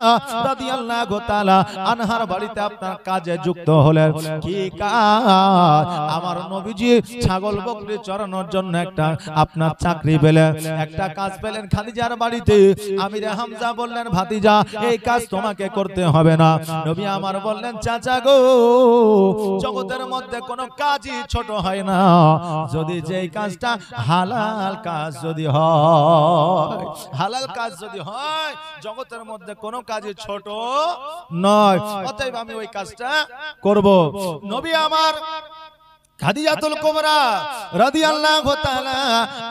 রাদিয়াল্লাহু তাআলা আনহার বাড়িতে আপনার কাজে যুক্ত হলেন। কি কাজ? আমার নবীজি ছাগল বকরি চরানোর জন্য একটা আপনার চাকরি পেলেন, একটা কাজ পেলেন খাদিজার বাড়িতে। আমিরে হামজা বললেন, ভাতিজা এই কাজ তোমাকে করতে হবে না। নবী আমার বললেন, চাচা গো, জগতের মধ্যে কোনো কাজই ছোট হয় না, যদি যেই কাজটা হালাল কাজ যদি হয়, হালাল কাজ যদি হয়, জগতের মধ্যে কোনো কাজই ছোট নয়। অতএব আমি ওই কাজটা করব। নবী আমার খাদিজাতুল কুবরা রাদিয়াল্লাহু তাআলা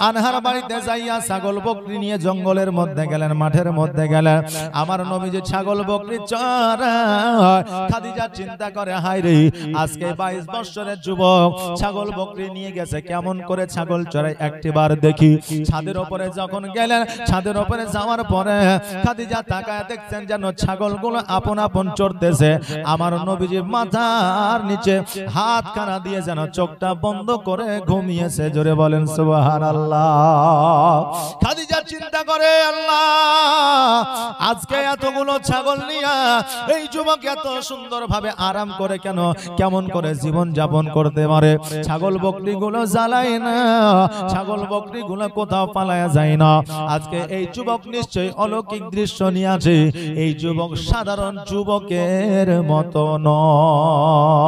আনহার বাড়িতে যাইয়া ছাগল বকরি নিয়ে জঙ্গলের মধ্যে গেলেন, মাঠের মধ্যে গেলেন। আমার নবী যে ছাগল বকরি চরায়, খাদিজা চিন্তা করে, হায় রে, আজকে 22 বছরের যুবক ছাগল বকরি নিয়ে গেছে, কেমন করে ছাগল চড়ায় একটিবার দেখি। ছাদের উপরে যখন গেলেন, ছাদের উপরে যাওয়ার পরে খাদিজা তাকায় দেখছেন যেন ছাগলগুলো আপন আপন চড়তেছে। আমার নবীজি মাথার নিচে হাত খানা দিয়ে যেন চোখটা বন্ধ করে ঘুমিয়েছে। জোরে বলেন সুবহানাল্লাহ। খাদিজা চিন্তা করে, আল্লাহ, আজকে এতগুলো ছাগল নিয়ে এই যুবক এত সুন্দর ভাবে আরাম করে কেন, কেমন করে জীবন যাপন করতে পারে? ছাগল বকরি গুলো জ্বালায় না, ছাগল বকরি গুলো কোথাও পালায়া যায় না। আজকে এই যুবক নিশ্চয়ই অলৌকিক দৃশ্য নিয়ে আছে। এই যুবক সাধারণ যুবকের মতো নয়,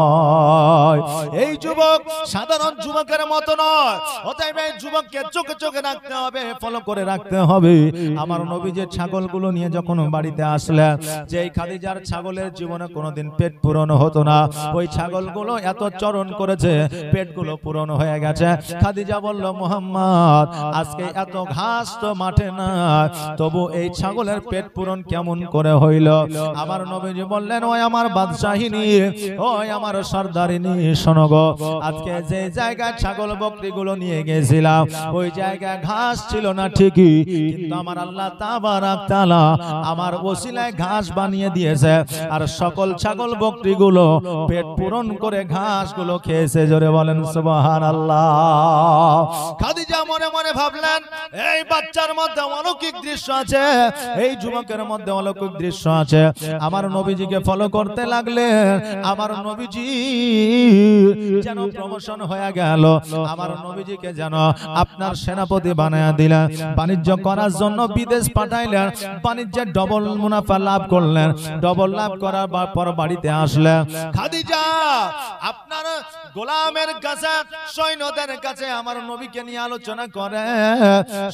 এই যুবক সাধারণ যুবকের মতো নয়। অতএব এই যুবককে চোখে চোখে রাখতে হবে, ফলো করে রাখতে হবে। আমার নবী যে ছাগলগুলো নিয়ে যখন বাড়িতে আসলেন, যে খাদিজার ছাগলের জীবনে কোনোদিন পেট পূরণ হতো না, ওই ছাগলগুলো এত চরণ করেছে, পেটগুলো পূরণ হয়ে গেছে। খাদিজা বলল, মুহাম্মদ, আজকে এত ঘাস তো মাঠে না, তবু এই ছাগলের পেট পূরণ কেমন করে হইল? আমার নবীজি বললেন, ওই আমার বাদশাহিনী, ওই আমার সর্দারিনী, শোনো গো, আজকে যে জায়গায় ছাগল বকরি গুলো নিয়ে গেছিলাম, ওই জায়গায় ঘাস ছিল না ঠিকই, কিন্তু আমার আল্লাহ তাবারাক তাআলা আমার ওসিলায় ঘাস বানিয়ে দিয়েছে, আর সকল ছাগল বকরি গুলো পেট পূরণ করে ঘাস গুলো খেয়েছে। জোরে বলেন সুবহানাল্লাহ। খাদিজা মনে মনে ভাবলেন, এই বাচ্চার মধ্যে অলৌকিক দৃশ্য আছে, এই যুবকের মধ্যে অলৌকিক দৃশ্য আছে। আমার নবীজিকে ফলো করতে লাগলেন। আমার নবীজি যেন প্রমোশন হয়ে গেল, আমার নবীজিকে যেন আপনার সেনাপতি বানায়া দিলেন, বাণিজ্য করার জন্য বিদেশ পাঠাইলেন, বাণিজ্যের ডবল মুনাফা লাভ করলেন। ডবল লাভ করার পর বাড়িতে আসলেন। খাদিজা আপনার গোলামের কাছে, সৈন্যদের কাছে আমার নবীকে নিয়ে আলোচনা করে।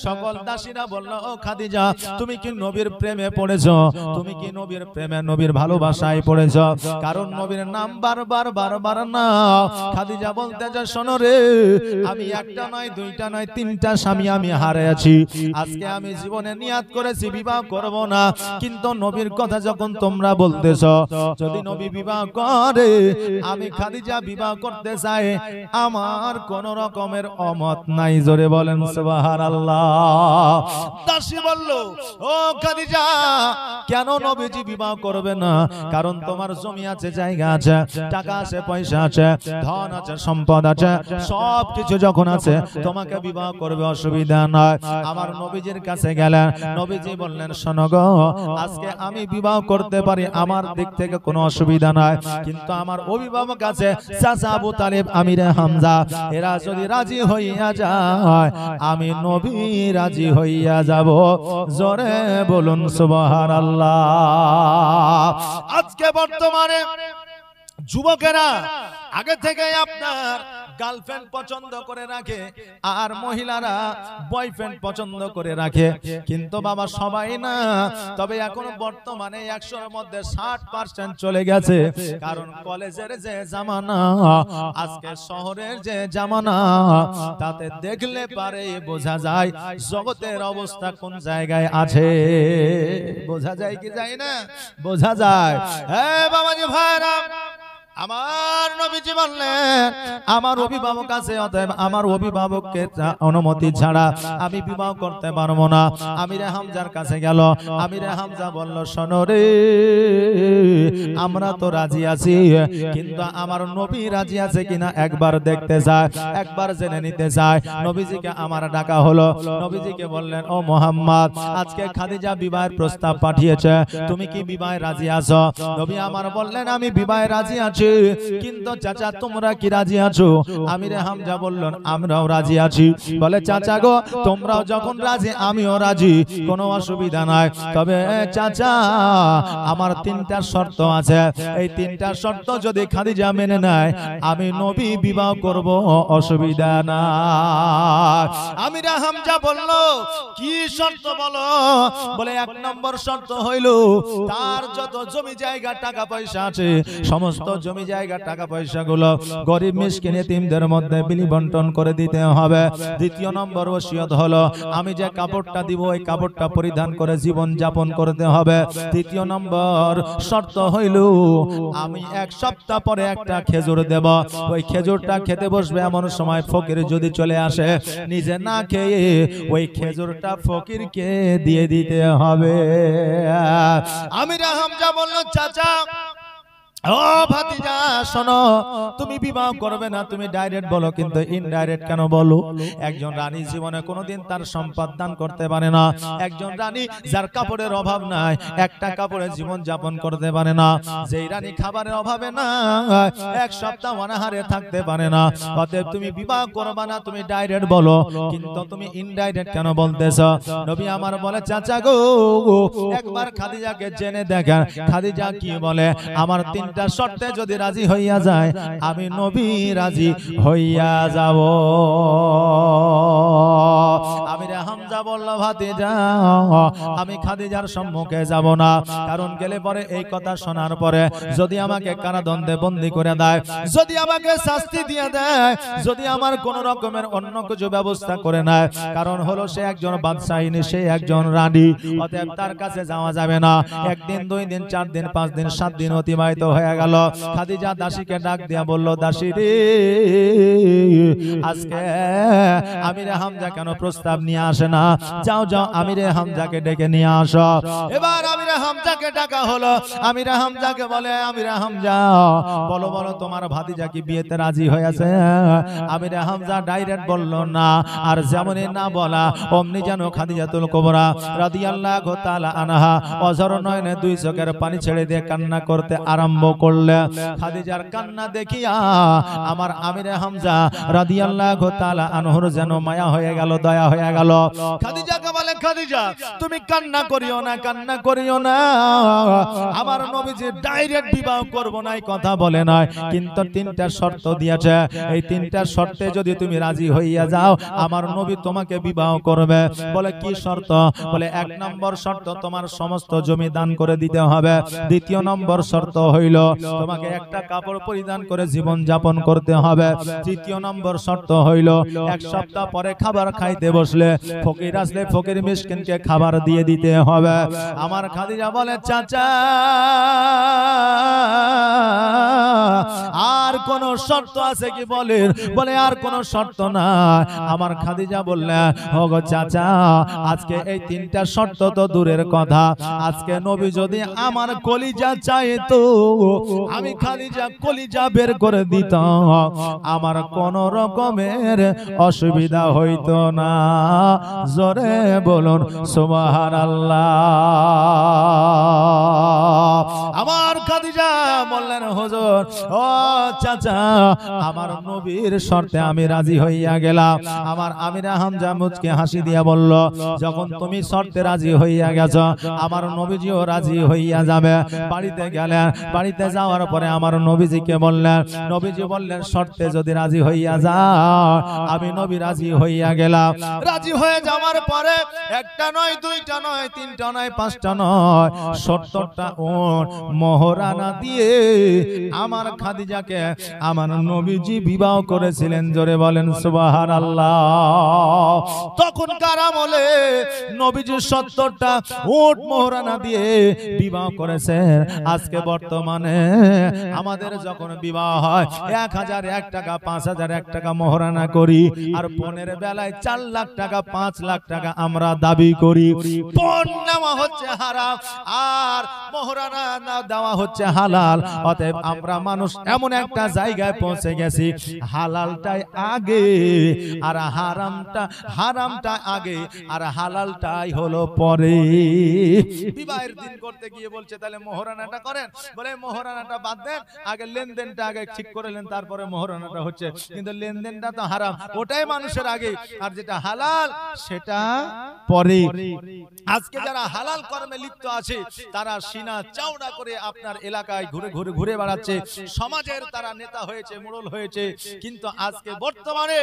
সকল দাসীরা বলল, ও খাদিজা, তুমি কি নবীর প্রেমে পড়েছো? তুমি কি নবীর প্রেমে, নবীর ভালোবাসায় পড়েছো? কারণ নবীর নাম বারবার বারবার না। খাদিজা বলতে যা, শোনো রে, আমি একটা নয়, দুইটা নয়, তিনটা স্বামী আমি হারিয়েছি। আজকে আমি জীবনে নিয়াত করেছি বিবাহ করব না, কিন্তু নবীর কথা যখন তোমরা বলতেছো, যদি নবী বিবাহ করে, আমি খাদিজা বিবাহ করতে চাই, আমার কোন রকমের অমত নাই। জোরে বলেন সুবহানাল্লাহ। দাসী বলল, ও খাদিজা, কেন নবীজি বিবাহ করবে না? কারণ তোমার জমি আছে, জায়গা আছে, টাকা আছে, পয়সা আছে, ধন আছে, সম্পদ আছে, সব কিছু যখন আছে, তোমাকে বিবাহ করবে, অসুবিধা নয়। আমার নবীজির কাছে গেলেন। নবীজি বললেন, শোনো গো, আজকে আমি বিবাহ করতে পারি, আমার দিক থেকে কোনো অসুবিধা নাই, কিন্তু আমার অভিভাবক আছে, চাচা আবু তালিব, আমিরে হামজা, এরা যদি রাজি হইয়া যায়, আমি নবী রাজি হইয়া যাব। জোরে বলুন সুবহানাল্লাহ। আজকে বর্তমানে যুবকেরা আগে থেকে আপনার গার্লফ্রেন্ড পছন্দ করে রাখে, আর মহিলারা বয়ফ্রেন্ড পছন্দ করে রাখে, কিন্তু বাবা সবাই না। তবে এখন বর্তমানে 100-এর মধ্যে 60% চলে গেছে। কারণ কলেজের যে জামানা, আজকে শহরের যে জামানা, তাতে দেখলে পারে বোঝা যায় জগতের অবস্থা কোন জায়গায় আছে। বোঝা যায় কি যায় না? বোঝা যায়। হ্যাঁ বাবাজি ভাইরা, আমার নবীজি বললেন আমার অভিভাবক আছে, অতএব আমার অভিভাবককে অনুমতি ছাড়া আমি বিবাহ করতে পারবো না। আমিরে হামজার কাছে গেল। আমিরে হামজা বলল, শোনো রে, আমরা তো রাজি আছি, কিন্তু আমার নবী রাজি আছে কিনা একবার দেখতে চাই, একবার জেনে নিতে চাই। নবীজিকে আমার ডাকা হলো। নবীজিকে বললেন, ও মোহাম্মদ, আজকে খাদিজা বিবাহের প্রস্তাব পাঠিয়েছে, তুমি কি বিবাহে রাজি আছো? নবী আমার বললেন, আমি বিবাহে রাজি আছি, কিন্তু চাচা তোমরা কি রাজি আছো? আমিরে হামজা বললেন, আমরাও রাজি আছি। বলে, চাচা গো, তোমরাও যখন রাজি আমিও রাজি, কোনো অসুবিধা নাই। তবে চাচা, আমার তিনটা শর্ত আছে, এই তিনটা শর্ত যদি খাদিজা মেনে নেয় আমি নবী বিবাহ করব, অসুবিধা না। আমিরে হামজা বলল, কি শর্ত বলো? বলে, এক নম্বর শর্ত হইল তার যত জমি জায়গা টাকা পয়সা আছে সমস্ত জমি জায়গা টাকা পয়সা গুলো গরিব মিসকিন এতিমদের মধ্যে বিলি বন্টন করে দিতে হবে। দ্বিতীয় নম্বর ওসিয়ত হলো আমি যে কাপড়টা দিব ওই কাপড়টা পরিধান করে জীবন যাপন করতে হবে। তৃতীয় নম্বর শর্ত হইল আমি এক সপ্তাহ পরে একটা খেজুর দেব, ওই খেজুরটা খেতে বসবে এমন সময় ফকির যদি চলে আসে, নিজে না খেয়ে ওই খেজুরটা ফকিরকে দিয়ে দিতে হবে। আমিরে হামজা বলল, চাচা, ও ভাতিজা, শোনো, তুমি বিবাহ করবে না, তুমি ডাইরেক্ট বলো, কিন্তু ইনডাইরেক্ট কেন বলো? একজন রানী জীবনে কোনোদিন তার সম্পদ দান করতে পারে না। একজন রানী যার কাপড়ের অভাব নাই, একটা কাপড়ে জীবন যাপন করতে পারে না, যেই রানী খাবারের অভাবে না এক সপ্তাহ অনাহারে থাকতে পারে না, অতএব তুমি বিবাহ করবে না, তুমি ডাইরেক্ট বলো, কিন্তু তুমি ইনডাইরেক্ট কেন বলতেছ? নবী আমার বলে, চাচা গো, একবার খাদিজাকে জেনে দেখেন খাদিজা কি বলে। আমার তিনটা শর্তে যদি রাজি হইয়া যায় আমি নবী রাজি হইয়া যাব। আমিরে হামজা বলল, ভাতিজা, আমি খাদিজার সম্মুখে যাব না, কারণ গেলে পরে এই কথা শোনার পরে যদি আমাকে কারাদণ্ডে বন্দী করে দেয়, যদি আমাকে শাস্তি দিয়ে দেয়, যদি আমার কোন রকমের অন্য কিছু ব্যবস্থা করে নেয়, কারণ হলো সে একজন বাদশাহিনী, সে একজন রানী, অতএব তার কাছে যাওয়া যাবে না। একদিন, 2 দিন, 4 দিন, 5 দিন, 7 দিন অতিবাহিত হয়ে গেল। খাদিজা দাসীকে ডাক দিয়া বলল, দাসী রে, আজকে আমিরে হামজা কেন প্রস্তাব নিয়ে আসে না? যাও যাও, আমিরে হামজাকে ডেকে নিয়ে আসো। এবার আমিরে হামজাকে ডাকা হলো। আমিরে হামজাকে বলে, আমিরে হামজা, বলো বলো তোমার ভাতিজা কি বিয়েতে রাজি হয়েছে? আমিরে হামজা ডাইরেক্ট বলল না, আর যেমনই না বলা অমনি যেন খাদিজাতুল কুবরা রাদিয়াল্লাহু তাআলা আনহা অঝর নয়নে 2 চোখের পানি ছেড়ে দিয়ে কান্না করতে আরম্ভ করলে। খাদিজার কান্না দেখিয়া আমার আমিরে হামজা রাদিয়াল্লাহু তাআলা আনহুর যেন মায়া হয়ে গেল, দয়া হয়ে গেল। খাদিজাকে বলে, খাদিজা, তুমি কান্না করিও না, কান্না করিও না, আমার নবীজি ডাইরেক্ট বিবাহ করব না এই কথা বলে নয়, কিন্তু 3টা শর্ত দিয়েছে, এই 3টা শর্তে যদি তুমি রাজি হইয়া যাও আমার নবী তোমাকে বিবাহ করবে। বলে, কি শর্ত? বলে, 1 নম্বর শর্ত তোমার সমস্ত জমি দান করে দিতে হবে। দ্বিতীয় নম্বর শর্ত হইল তোমাকে একটা কাপড় পরিধান করে জীবন যাপন করতে হবে। তৃতীয় নম্বর শর্ত হইল 1 সপ্তাহ পরে খাবার খাইতে বসলে ফকির আসলে ফকির মিসকিনকে খাবার দিয়ে দিতে হবে। আমার খাদিজা বলে, চাচা, আর কোন শর্ত আছে কি বলেন? বলে, আর কোন শর্ত না। আমার খাদিজা বললে, ওগো চাচা, আজকে এই 3টা শর্ত তো দূরের কথা, আজকে নবী যদি আমার কলিজা চাইতো আমি খাদিজা কলিজা বের করে দিতাম, আমার কোন রকমের অসুবিধা হইতো না। জোরে বলুন সুবহানাল্লাহ। আমার খাদিজা বললেন, হুজুর, ও চাচা, আমার নবীর শর্তে আমি রাজি হইয়া গেলাম। আমার আমিরে হামজা মুচকে হাসি দিয়া বলল, যখন তুমি শর্তে রাজি হইয়া গেছ আমার নবীজিও রাজি হইয়া যাবে। বাড়িতে গেলেন, বাড়িতে যাওয়ার পরে আমার নবীজিকে বললেন, নবীজি বললেন, শর্তে যদি রাজি হইয়া যাও আমি নবী রাজি হইয়া গেলাম। রাজি হয়ে যাওয়ার পরে 1টা নয়, 2টা নয়, 3টা নয়, 5টা নয়, 70টা উট মোহরা মোহরানা দিয়ে আমার খাদিজাকে আমার নবীজি বিবাহ করেছিলেন। জোরে বলেন সুবহানাল্লাহ। তখনকার আমলে নবীজি 70টা উট মোহরানা দিয়ে বিবাহ করেছেন। আজকে বর্তমানে আমাদের যখন বিবাহ হয় 1001 টাকা 5001 টাকা মোহরানা করি, আর পনের বেলায় 4 লাখ টাকা 5 লাখ টাকা আমরা দাবি করি। পণ নেওয়া হচ্ছে হারাম আর মোহরানা না দেওয়া হচ্ছে হালাল। অতএব আমরা মানুষ এমন একটা জায়গায় পৌঁছে গেছি, হালালটাই আগে আর হারামটা আগে আর হালালটাই হলো পরে। বিবাহের দিন করতে গিয়ে বলছে তাহলে মোহরানাটা করেন, বলে মোহরানাটা বাদ দেন, আগে লেনদেনটা আগে ঠিক করে নেন, তারপরে মোহরানাটা হচ্ছে। কিন্তু লেনদেনটা তো হারাম, ওটাই মানুষের আগে, আর যেটা হালাল সেটা পরে। আজকে যারা হালাল কর্মে লিপ্ত আছে তারা সিনা চওড়া করে আপনার এলাকায় ঘুরে বেড়াচ্ছে, সমাজের তারা নেতা হয়েছে, মোড়ল হয়েছে। কিন্তু আজকে বর্তমানে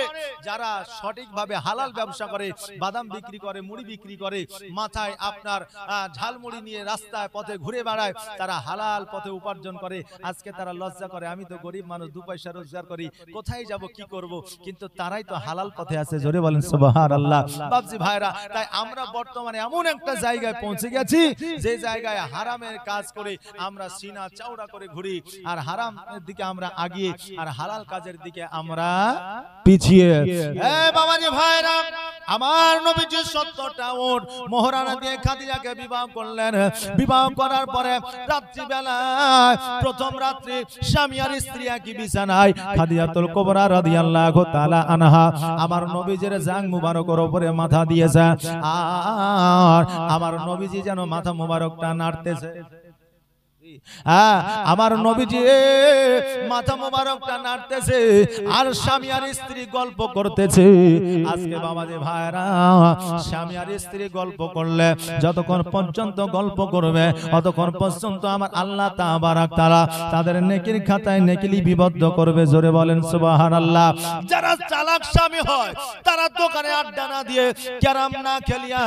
যারা সঠিকভাবে হালাল ব্যবসা করে, বাদাম বিক্রি করে, মুড়ি বিক্রি করে, মাথায় আপনার ঝালমুড়ি নিয়ে রাস্তায় পথে ঘুরে বেড়ায়, তারা হালাল পথে উপার্জন করে। আজকে তারা লজ্জা করে, আমি তো গরিব মানুষ, 2 পয়সা রোজগার করি, কোথায় যাব কি করব? কিন্তু তারাই তো হালাল পথে আছে। জোরে বলেন সুবহানাল্লাহ। বাবজি ভাইরা, তাই আমরা বর্তমানে এমন একটা জায়গায় পৌঁছে গেছি যে জায়গায় হারামের কাজ করে আমরা সিনা চওড়া করে ঘুরি, আর হারামের দিকে আমরা আগিয়ে আর হালাল কাজের দিকে আমরা পিছিয়ে। বাবাজি ভাইরা, আমার নবীজি 70টা উট মোহরানা দিয়ে খাদিজাকে বিবাহ করলেন। বিবাহ করার পরে রাত্রিবেলায় প্রথম রাত্রি স্বামী আর স্ত্রী একই বিছানায়। খাদিজাতুল কুবরা রাদিয়াল্লাহু তাআলা আনহা আমার নবীজির জাং মুবারকের উপরে মাথা দিয়েছে, আর আমার নবীজি যেন মাথা মুবারকটা নাড়তেছে। আমার নবীজি মাথা মোবারকটা নাড়তেছে আর স্বামী আর স্ত্রী গল্প করতেছে। আজকে বাবাজি ভাইরা, স্বামী আর স্ত্রী গল্প করলে যতক্ষণ পর্যন্ত গল্প করবে ততক্ষণ পর্যন্ত আমার আল্লাহ তাবারাক তাআলা তাদের নেকির খাতায় নেকি লিপিবদ্ধ করবে। জোরে বলেন সুবহানাল্লাহ। যারা চালাক স্বামী হয় তারা দোকানে আড্ডা না দিয়ে, ক্যারাম না খেলিয়া,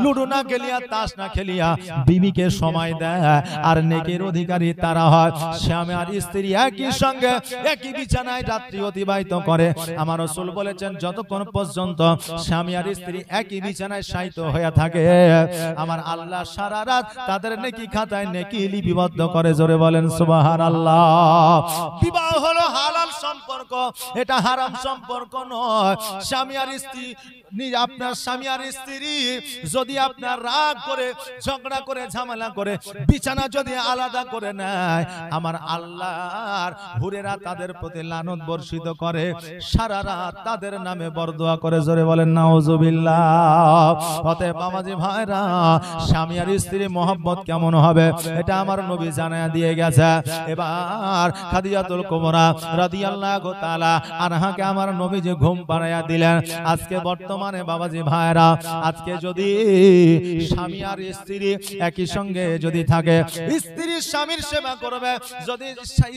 লুডো না খেলিয়া, তাস না খেলিয়া বিবিকে সময় দেয়, আর নেকির অধিকারী তারা হয় স্বামী আর স্ত্রী একই সঙ্গে একই বিছানায় রাত্রি অতিবাহিত করে। আমার রাসূল বলেছেন যতক্ষণ পর্যন্ত স্বামী আর স্ত্রী একই বিছানায় শায়িত হয়ে থাকে আমার আল্লাহ সারা রাত তাদের নেকি খাতায় নেকি লিপিবদ্ধ করে। জোরে বলেন সুবহানাল্লাহ। বিবাহ হলো হালাল সম্পর্ক, এটা হারাম সম্পর্ক নয়। স্বামী আর স্ত্রী, আপনার স্বামী আর স্ত্রী যদি আপনার রাগ করে, ঝগড়া করে, ঝামেলা করে বিছানা যদি আলাদা করে নেয়, আমার আল্লাহর হুরেরা তাদের প্রতি লানত বর্ষিত করে, সারা রাত তাদের নামে বরদোয়া করে। জোরে বলেন নাউজুবিল্লাহ। অতএব বাবাজি ভাইরা, স্বামী আর স্ত্রীর মহব্বত কেমন হবে এটা আমার নবী জানায়া দিয়ে গেছে। এবার খাদিজাতুল কুবরা রাদিয়াল্লাহু তাআলা আনহাকে আমার নবী যে ঘুম পাড়াইয়া দিলেন। আজকে বর্তমানে বাবাজি ভাইরা, আজকে যদি স্বামী আর স্ত্রী একই সঙ্গে যদি থাকে, স্ত্রী স্বামীর সেবা করবে, যদি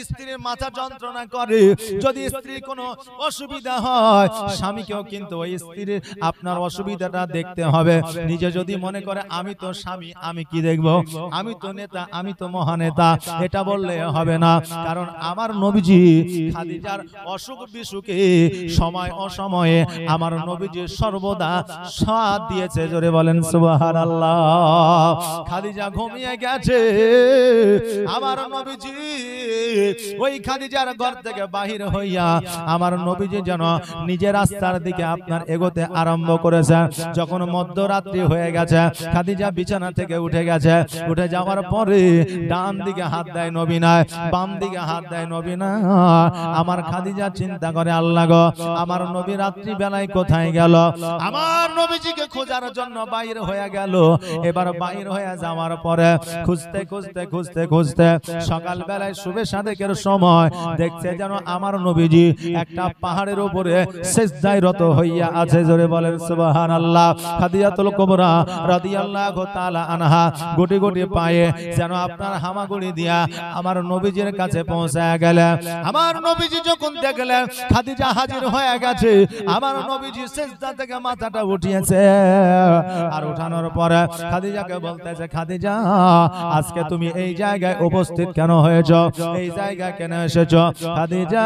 স্ত্রীর মাথা যন্ত্রণা করে, যদি স্ত্রীর কোনো অসুবিধা হয়, স্বামীকেও কিন্তু ওই স্ত্রীর আপনার অসুবিধাটা দেখতে হবে। নিজে যদি মনে করে আমি তো স্বামী, আমি কি দেখব, আমি তো নেতা, আমি তো মহানেতা, এটা বললে হবে না। কারণ আমার নবীজি খাদিজার অসুখ বিসুখে সময় অসময়ে আমার নবীজি সর্বদা সাথ দিয়েছে। জোরে বলেন সুবহানাল্লাহ। খাদিজা ঘুমিয়ে গেছে, আমার নবীজি ওই খাদিজার ঘর থেকে বাহির হইয়া আমার নবীজি যেন নিজের রাস্তার দিকে আপনার এগোতে আরম্ভ করেছে। যখন মধ্যরাত্রি হয়ে গেছে, খাদিজা বিছানা থেকে উঠে গেছে। উঠে যাওয়ার পরে ডান দিকে হাত দেয় নবী নাই, বাম দিকে হাত দেয় নবী না। আমার খাদিজা চিন্তা করে, আল্লাহ গো, আমার নবী রাত্রি বেলায় কোথায় গেল? আমার নবীজিকে খোঁজার জন্য বাইর হয়ে গেল। এবার বাইর হয়ে যাওয়ার পরে খুঁজতে খুঁজতে খুঁজতে খুঁজতে সকাল বেলায় শুভে সাদেকের সময় দেখছে যেন আমার নবীজি একটা পাহাড়ের উপরে সিজদায় রত হইয়া আছে। জোরে বলেন সুবহানাল্লাহ। খাদিজাতুল কুবরা রাদিয়াল্লাহু তাআলা আনহা গুটি গুটি পায়ে যেন আপনার হামাগুড়ি দিয়া আমার নবীজির কাছে পৌঁছায় গেলেন। আমার নবীজি যখন দেখলেন খাদিজা হাজির হয়ে গেছে, আমার নবীজি সিজদা থেকে মাথাটা উঠিয়েছে, আর উঠানোর পরে খাদিজাকে বলতেছে, খাদিজা আজকে তুমি এই জায়গায় উপস্থিত কেন হয়েছ, এই জায়গায় কেন এসেছ? খাদিজা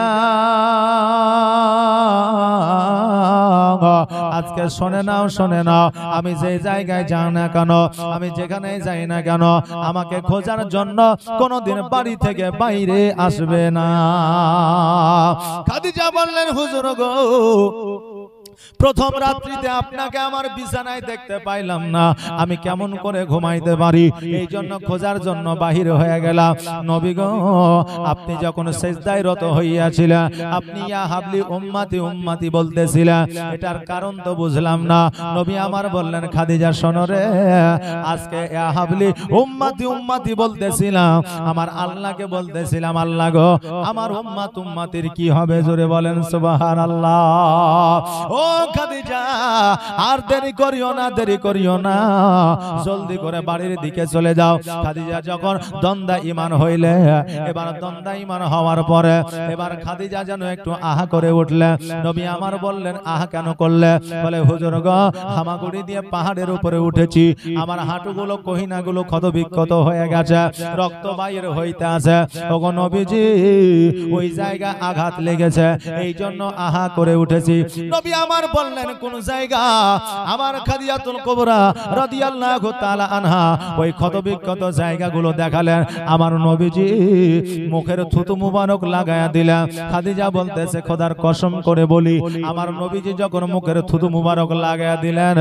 আজকে শুনে নাও, শুনে নাও, আমি যে জায়গায় যাই না কেন, আমি যেখানে যাই না কেন, আমাকে খোঁজার জন্য কোনদিন বাড়ি থেকে বাইরে আসবে না। খাদিজা বললেন, হুজুর গো, প্রথম রাত্রিতে আপনাকে আমার বিছানায় দেখতে পাইলাম না, আমি কেমন করে ঘুমাইতে পারি, এই জন্য খোঁজার জন্য বাহির হয়ে গেলাম। নবী গো, আপনি যখন সিজদায় রত হইয়াছিলেন, আপনি ইয়া হাবলি উম্মতি উম্মতি বলতেছিলেন, এটার কারণ তো বুঝলাম না। নবী আমার বললেন, খাদিজা শোনো রে, আজকে ইয়া হাবলি উম্মতি উম্মতি বলতেছিলাম, আমার আল্লাহকে বলতেছিলাম, আল্লাহ গো, আমার উম্মত উম্মতির কি হবে? জোরে বলেন সুবহানাল্লাহ। ও খাদিজা, আর দেরি করিও না, দেরি করিও না, জলদি করে বাড়ির দিকে চলে যাও। খাদিজা যখন দ্বন্দ্ব ঈমান হইলে, এবার দ্বন্দ্ব ঈমান হওয়ার পরে এবার খাদিজা যেন একটু আহা করে উঠলে। নবী আমার বললেন, আহা কেন করলে? বলে, হুজুর গো, হামাগুড়ি দিয়ে পাহাড়ের উপরে উঠেছি, আমার হাঁটুগুলো কহিনাগুলো ক্ষত বিক্ষত হয়ে গেছে, রক্ত বাইরে হইতে আছে। ওগো নবীজি, ওই জায়গায় আঘাত লেগেছে, এই জন্য আহা করে উঠেছি। নবী আমার বললেন, কোন জায়গা? আমার খাদিজাতুল কুবরা রাদিয়াল্লাহু তাআলা আনহা ওই ক্ষতবিক্ষত জায়গাগুলো দেখালেন। আমার নবীজি মুখের থুতু মুবারক লাগায়া দিলেন। খাদিজা বলতেছে, খোদার কসম করে বলি, আমার নবীজি যখন মুখের থুতু মুবারক লাগায়া দিলেন,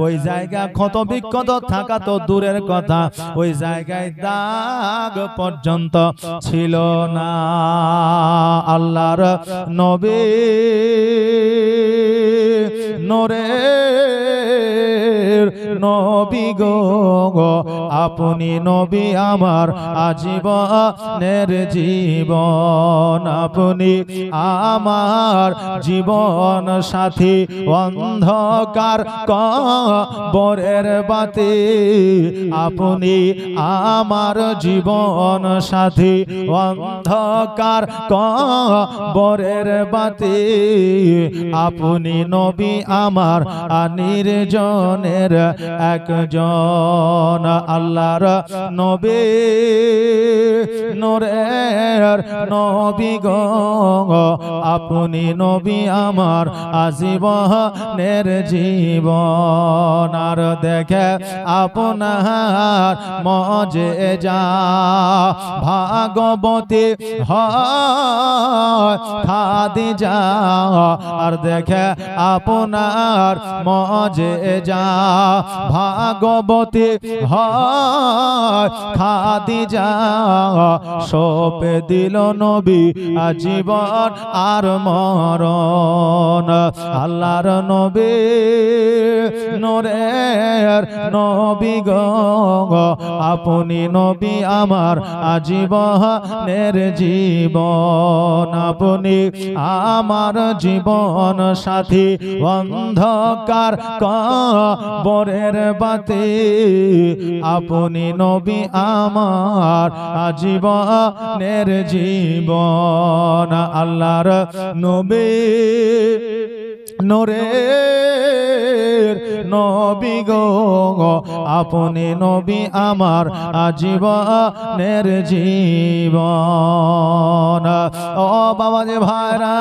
ওই জায়গা ক্ষতবিক্ষত থাকা তো দূরের কথা, ওই জায়গায় দাগ পর্যন্ত ছিল না। আল্লাহর নবী নূরের নবী গো, আপনি নবী আমার আজীবনের জীবন, আপনি আমার জীবন সাথী, অন্ধকার কবরের বাতি, আপনি আমার জীবন সাথী, অন্ধকার কবরের বাতি, আপনি নবী আমার নির্জনের একজন। আল্লাহর নবী নূরের নবী গো, আপনি নবী আমার আজীবনের জীবন। আর দেখে আপনার মজেজা ভাগবতী হয় খাদিজা, আর দেখে আপনার মজেজা ভাগবতী হয় খাদিজা, সপে দিল নবী আজীবন আর মরণ। আল্লাহর নবী নূরের নবী গো, আপনি নবী আমার আজীবনের জীবন, আপনি আমার জীবন সাথী, অন্ধকার কবরের বাতি, আপনি নবী আমার আজীবনের জীবন। আল্লাহর নবী নূরের নবী গো, আপনি নবী আমার আজীবনের জীবন। ও বাবা যে ভাইরা,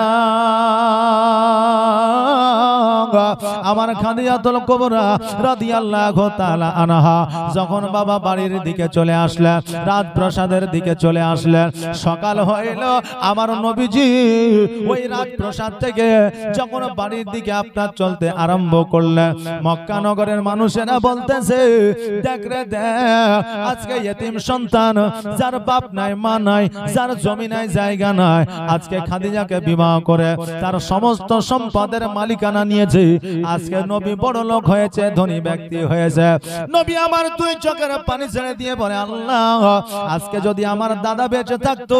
আমার খাদিজাতুল কুবরা রাদিয়াল্লাহু তাআলা আনহা যখন বাবা বাড়ির দিকে চলে আসলেন, রাজপ্রাসাদের দিকে চলে আসলেন, সকাল হইল। আমার নবীজি ওই রাজপ্রাসাদ থেকে যখন বাড়ির দিকে আপনার চলতে আরম্ভ করলেন, মক্কা নগরের মানুষেরা বলতেছে, দেখ রে দেখ, আজকে ইতিম সন্তান, যার বাপ নাই মা নাই, যার জমি নাই জায়গা নাই, আজকে খাদিজাকে বিবাহ করে তার সমস্ত সম্পদের মালিকানা নিয়েছে। আজকে নবী বড় লোক হয়েছে, ধনী ব্যক্তি হয়েছে। নবী আমার দুই চোখের পানি ছেড়ে দিয়ে বলে, আল্লাহ, আজকে যদি আমার দাদা বেঁচে থাকতো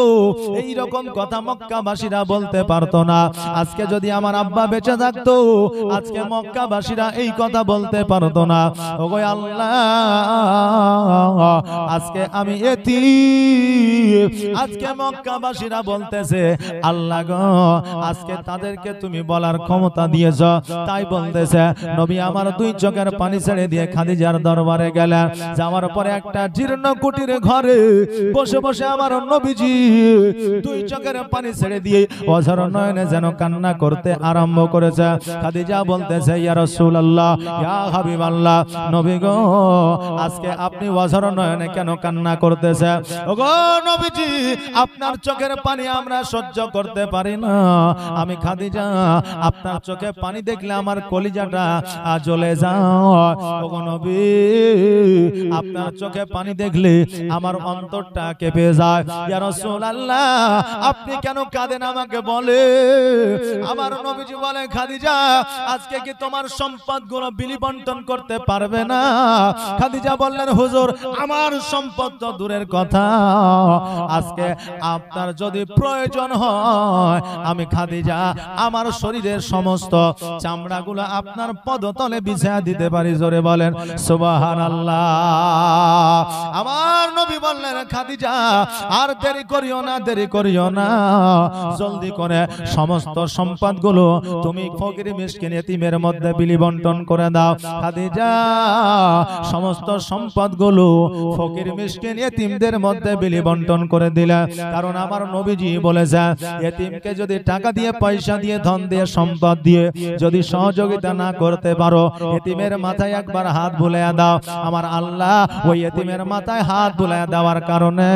এই রকম কথা মক্কাবাসীরা বলতে পারতো না। আজকে যদি আমার আব্বা বেঁচে থাকতো আজকে মক্কাবাসীরা এই কথা বলতে পারতো না। ওগো আল্লাহ, আজকে আমি এতিম, আজকে মক্কাবাসীরা বলতেছে আল্লাহ গো আজকে তাদেরকে তুমি বলার ক্ষমতা দিয়েছ, তাই বলতেছে নবী আমার দুই চোখের পানি ছেড়ে দিয়ে খাদিজার দরবারে গেলেন। যাওয়ার পরে একটা জীর্ণ কুটির ঘরে বসে বসে আমার নবীজি দুই চোখের পানি ছেড়ে দিয়ে অঝর নয়নে যেন কান্না করতে আরম্ভ করেছে। খাদিজা বলতেছে ইয়া রাসূলুল্লাহ ইয়া হাবিবাল্লাহ, নবী গো আজকে আপনি অঝর নয়নে কেন কান্না করতেছে? ওগো নবীজি আপনার চোখের পানি আমরা সহ্য করতে পারি না। আমি খাদিজা আপনার চোখে পানি দেখলে আমার কলিজাটা জ্বলে যায়। ওগো নবী আপনার চোখে পানি দেখলে আমার অন্তরটা কেঁপে যায়। ইয়া রাসূলুল্লাহ আপনি কেন কাঁদেন আমাকে বলে। আমার নবীজি বলে খাদিজা আজকে কি তোমার সম্পদগুলো বিলি বন্টন করতে পারবে না? খাদিজা বললেন হুজুর আমার সম্পদ তো দূরের কথা, আজকে আপনার যদি প্রয়োজন হয় আমি খাদিজা আমার শরীরের সমস্ত চামড়াগুলো আপনার পদতলে বিছায়া দিতে পারি। জোরে বলেন সুবহানাল্লাহ। আমার নবী বললেন খাদিজা আর দেরি করিও না, দেরি করিও না, জলদি করে সমস্ত সম্পদগুলো তুমি ফকির মিসকিন এতিমের মধ্যে বিলি বন্টন করে দাও। খাদিজা সমস্ত সম্পদগুলো ফকির মিসকিন এতিমদের মধ্যে বিলি বন্টন করে দিলেন। কারণ আমার নবীজি বলেছেন এতিমকে যদি টাকা দিয়ে পয়সা দিয়ে ধন দিয়ে সম্পদ দিয়ে যদি সহযোগিতা না করতে পারো এতিমের মাথায় একবার হাত বুলাইয়া দাও, আমার আল্লাহ ওই এতিমের মাথায় হাত বুলাইয়া দেওয়ার কারণে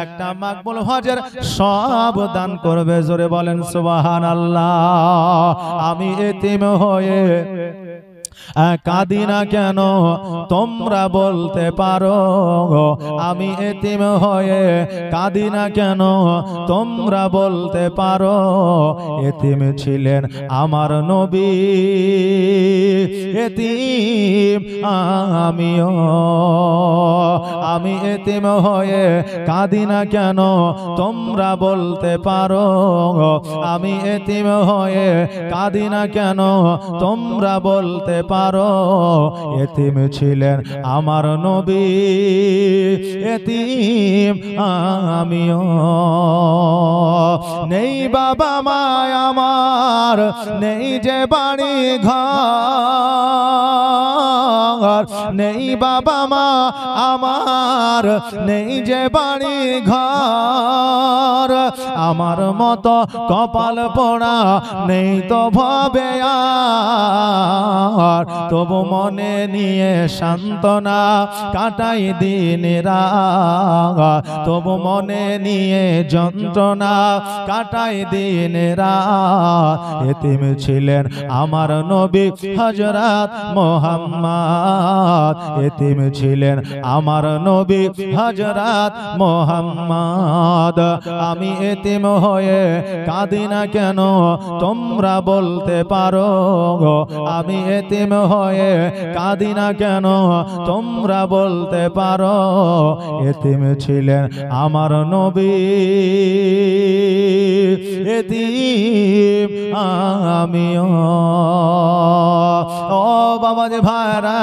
একটা মাকবুল হজের সব দান করবে। জোরে বলেন সুবহানাল্লাহ। আমি এতিম হয়ে কাঁদি না কেন তোমরা বলতে পারো, আমি এতিম হয়ে কাঁদি না কেন তোমরা বলতে পারো। এতিম ছিলেন আমার নবী, এতিম আমিও। আমি এতিম হয়ে কাঁদি না কেন তোমরা বলতে পারো, আমি এতিম হয়ে কাঁদি না কেন তোমরা বলতে পারো। এতিম ছিলেন আমার নবী, এতিম আমিও। নেই বাবা মা আমার, নেই যে বাড়ি ঘর, নেই বাবা মা আমার, নেই যে বাড়ি ঘর। আমার মতো কপাল পোড়া নেই তো ভাবে আর, তবু মনে নিয়ে সান্ত্বনা কাটাই দিন রাত, তবু মনে নিয়ে যন্ত্রণা কাটাই দিন রাত। এতিম ছিলেন আমার নবী হযরত মুহাম্মদ, এতিম ছিলেন আমার নবী হযরত মুহাম্মদ। আমি এতিম হয়ে কাঁদি না কেন তোমরা বলতে পারো, আমি এতিম হয়ে কাঁদি না কেন তোমরা বলতে পারো। এতিম ছিলেন আমার নবী, এতিম আমিও। ও বাবা যে ভাইরা,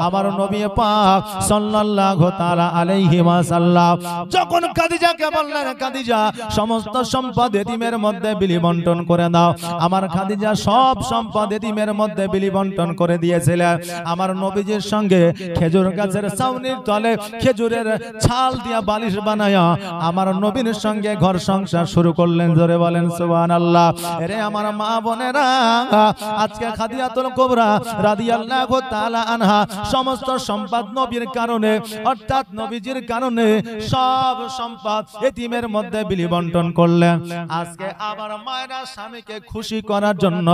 আমার নবী পাক সাল্লাল্লাহু তাআলা আলাইহি ওয়াসাল্লাম যখন খাদিজাকে বললেন খাদিজা সমস্ত সম্পদ এতিমের মধ্যে বিলি বন্টন করে দাও, আমার খাদিজা সব সম্পদ এতিমের মধ্যে বিলি বন্টন করে দিয়েছিলেন। আমার নবীজির সঙ্গে খেজুর গাছের ছাউনির তলে খেজুরের ছাল দিয়া বালিশ বানায়া আমার নবীর সঙ্গে ঘর সংসার শুরু করলেন। জোরে বলেন সুবহানাল্লাহ। এরে আমার মা বোনেরা, আজকে খাদিজাতুল কুবরা রাদিয়াল্লাহু তাআলা আনহা সমস্ত সম্পদ নবীর কারণে অর্থাৎ নবীজির কারণে সব সম্পদ এতিমের মধ্যে বিলি বন্টন করলেন। আজকে আবার মায়েরা স্বামীকে খুশি করার জন্য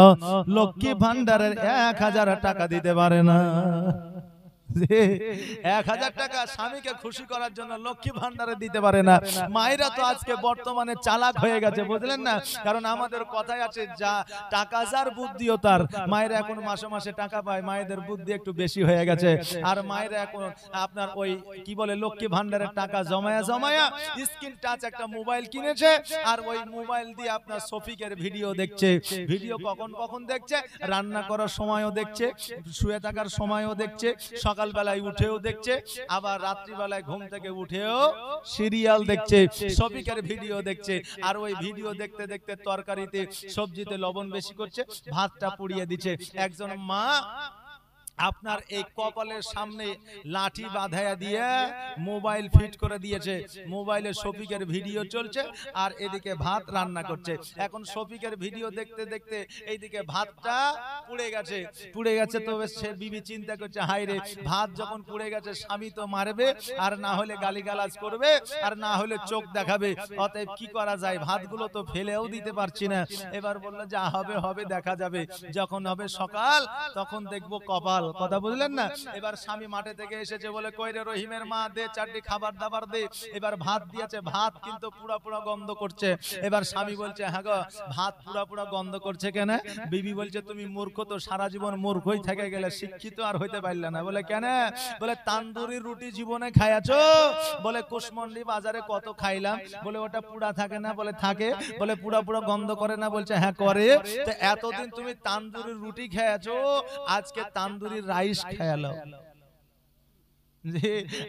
লক্ষ্মী ভান্ডারের 1000 টাকা দিতে পারে না। 1000 টাকা স্বামীকে খুশি করার জন্য লক্ষ্মী ভান্ডারে দিতে পারে না। মায়েরা তো আজকে বর্তমানে চালাক হয়ে গেছে, বুঝলেন না? কারণ আমাদের কথাই আছে যা টাকা যার বুদ্ধিও তার। মায়েরা এখন মাসে মাসে টাকা পায়, মায়েদের বুদ্ধি একটু বেশি হয়ে গেছে। আর মায়েরা এখন আপনার ওই কি বলে লক্ষ্মী ভান্ডারের টাকা জমায়া জমায়া স্ক্রিন টাচ একটা মোবাইল কিনেছে, আর ওই মোবাইল দিয়ে আপনার শফিকের ভিডিও দেখছে। ভিডিও কখন কখন দেখছে, রান্না করার সময়ও দেখছে, শুয়ে থাকার সময়ও দেখছে, সকাল সকালবেলায় উঠেও দেখছে, আবার রাত্রিবেলায় ঘুম থেকে উঠেও সিরিয়াল দেখছে, শফিকের ভিডিও দেখছে। আর ওই ভিডিও দেখতে দেখতে তরকারিতে সবজিতে লবণ বেশি করছে, ভাতটা পুড়িয়ে দিচ্ছে। একজন মা আপনার এই কপালের সামনে লাঠি বাঁধাইয়া দিয়ে মোবাইল ফিট করে দিয়েছে, মোবাইলে শফিকের ভিডিও চলছে আর এদিকে ভাত রান্না করছে। এখন শফিকের ভিডিও দেখতে দেখতে এইদিকে ভাতটা পুড়ে গেছে। তো সে বিবি চিন্তা করছে, হাই রে, ভাত যখন পুড়ে গেছে স্বামী তো মারবে, আর না হলে গালিগালাজ করবে, আর না হলে চোখ দেখাবে, অতএব কি করা যায়, ভাতগুলো তো ফেলেও দিতে পারছি না। এবার বললো যা হবে হবে, দেখা যাবে, যখন হবে সকাল তখন দেখবো কপাল। কথা বুঝলেন না? এবার স্বামী মাঠে থেকে এসেছে, বলে কই রে রহিমের মা, দে চারটি খাবার দাবার দে। এবার ভাত দিয়েছে, ভাত কিন্তু পুরা পুরা গন্ধ করছে। এবার স্বামী বলছে, হ্যাঁ গো, ভাত পুরা পুরা গন্ধ করছে কেন? বিবি বলছে, তুমি মূর্খ তো, সারা জীবন মূর্খই থেকে গেলে, শিক্ষিত আর হইতে পারলে না। বলে কেন? বলে তান্দুরি রুটি জীবনে খাইয়াছো? বলে কুশমন্ডি বাজারে কত খাইলাম। বলে ওটা পুরা থাকে না? বলে থাকে। বলে পুরা পুরা গন্ধ করে না? বলছে হ্যাঁ করে। তো এতদিন তুমি তান্দুরি রুটি খেয়েছো, আজকে তান্দুরি রাইস খেয়ালো,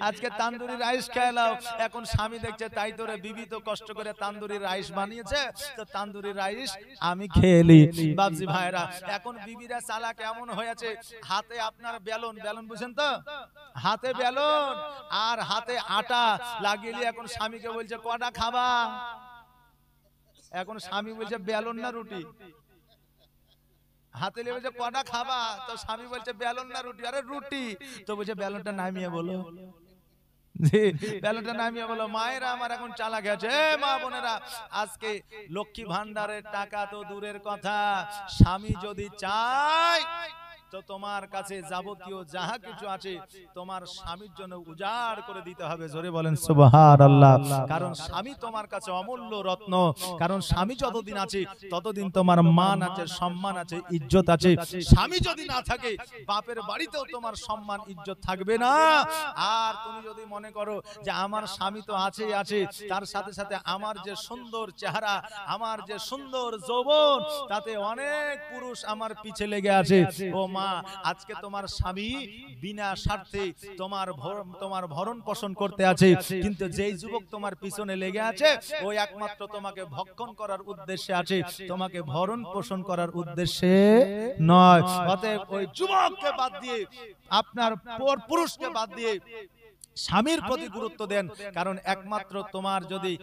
আজকে তান্দুরি রাইস খেলাও। এখন স্বামী দেখছে, তাই তোরে বিবি তো কষ্ট করে তান্দুরি রাইস বানিয়েছে, তো তান্দুরি রাইস আমি খেয়েলি। বাবজি ভাইরা, এখন বিবিরা চালা কেমন হয়েছে, হাতে আপনার বেলন, বেলন বুঝেন তো, হাতে বেলন আর হাতে আটা লাগিয়ে এখন স্বামীকে বলছে কটা খাবা। এখন স্বামী বলছে বেলন না রুটি, হাতে নিয়ে বলছে কটা খাবা, তো স্বামী বলছে বেলন না রুটি। আরে রুটি। তো বলছে বেলনটা নামিয়ে বলো, বেলনটা নামিয়ে বলো। মায়েরা আমার এখন চালা গেছে, মা বোনেরা, আজকে লক্ষ্মী ভান্ডারের টাকা তো দূরের কথা, স্বামী যদি চায় তো তোমার কাছে যাবতীয় যাহা কিছু আছে তোমার স্বামীর জন্য উজাড় করে দিতে হবে। জোরে বলেন সুবহানাল্লাহ। কারণ স্বামী তোমার কাছে অমূল্য রত্ন। কারণ স্বামী যতদিন আছে ততদিন তোমার মান আছে, সম্মান আছে, ইজ্জত আছে। স্বামী যদি না থাকে বাপের বাড়িতেও তোমার সম্মান ইজ্জত থাকবে না। আর তুমি যদি মনে করো যে আমার স্বামী তো আছেই আছে, তার সাথে সাথে আমার যে সুন্দর চেহারা, আমার যে সুন্দর যৌবন, তাতে অনেক পুরুষ আমার পিছে লেগে আছে। ও মা, আজকে তোমার স্বামী বিনা স্বার্থে তোমার ভরণ পোষণ করতে আছে, কিন্তু যেই যুবক তোমার পিছনে লেগে আছে ওই একমাত্র তোমাকে ভক্ষণ করার উদ্দেশ্যে আছে, তোমাকে ভরণ পোষণ করার উদ্দেশ্যে নয়। অতএব ওই যুবককে বাদ দিয়ে, আপনার পুরুষকে বাদ দিয়ে স্বামীর প্রতি গুরুত্ব দেন। কারণ একমাত্র তোমার যদি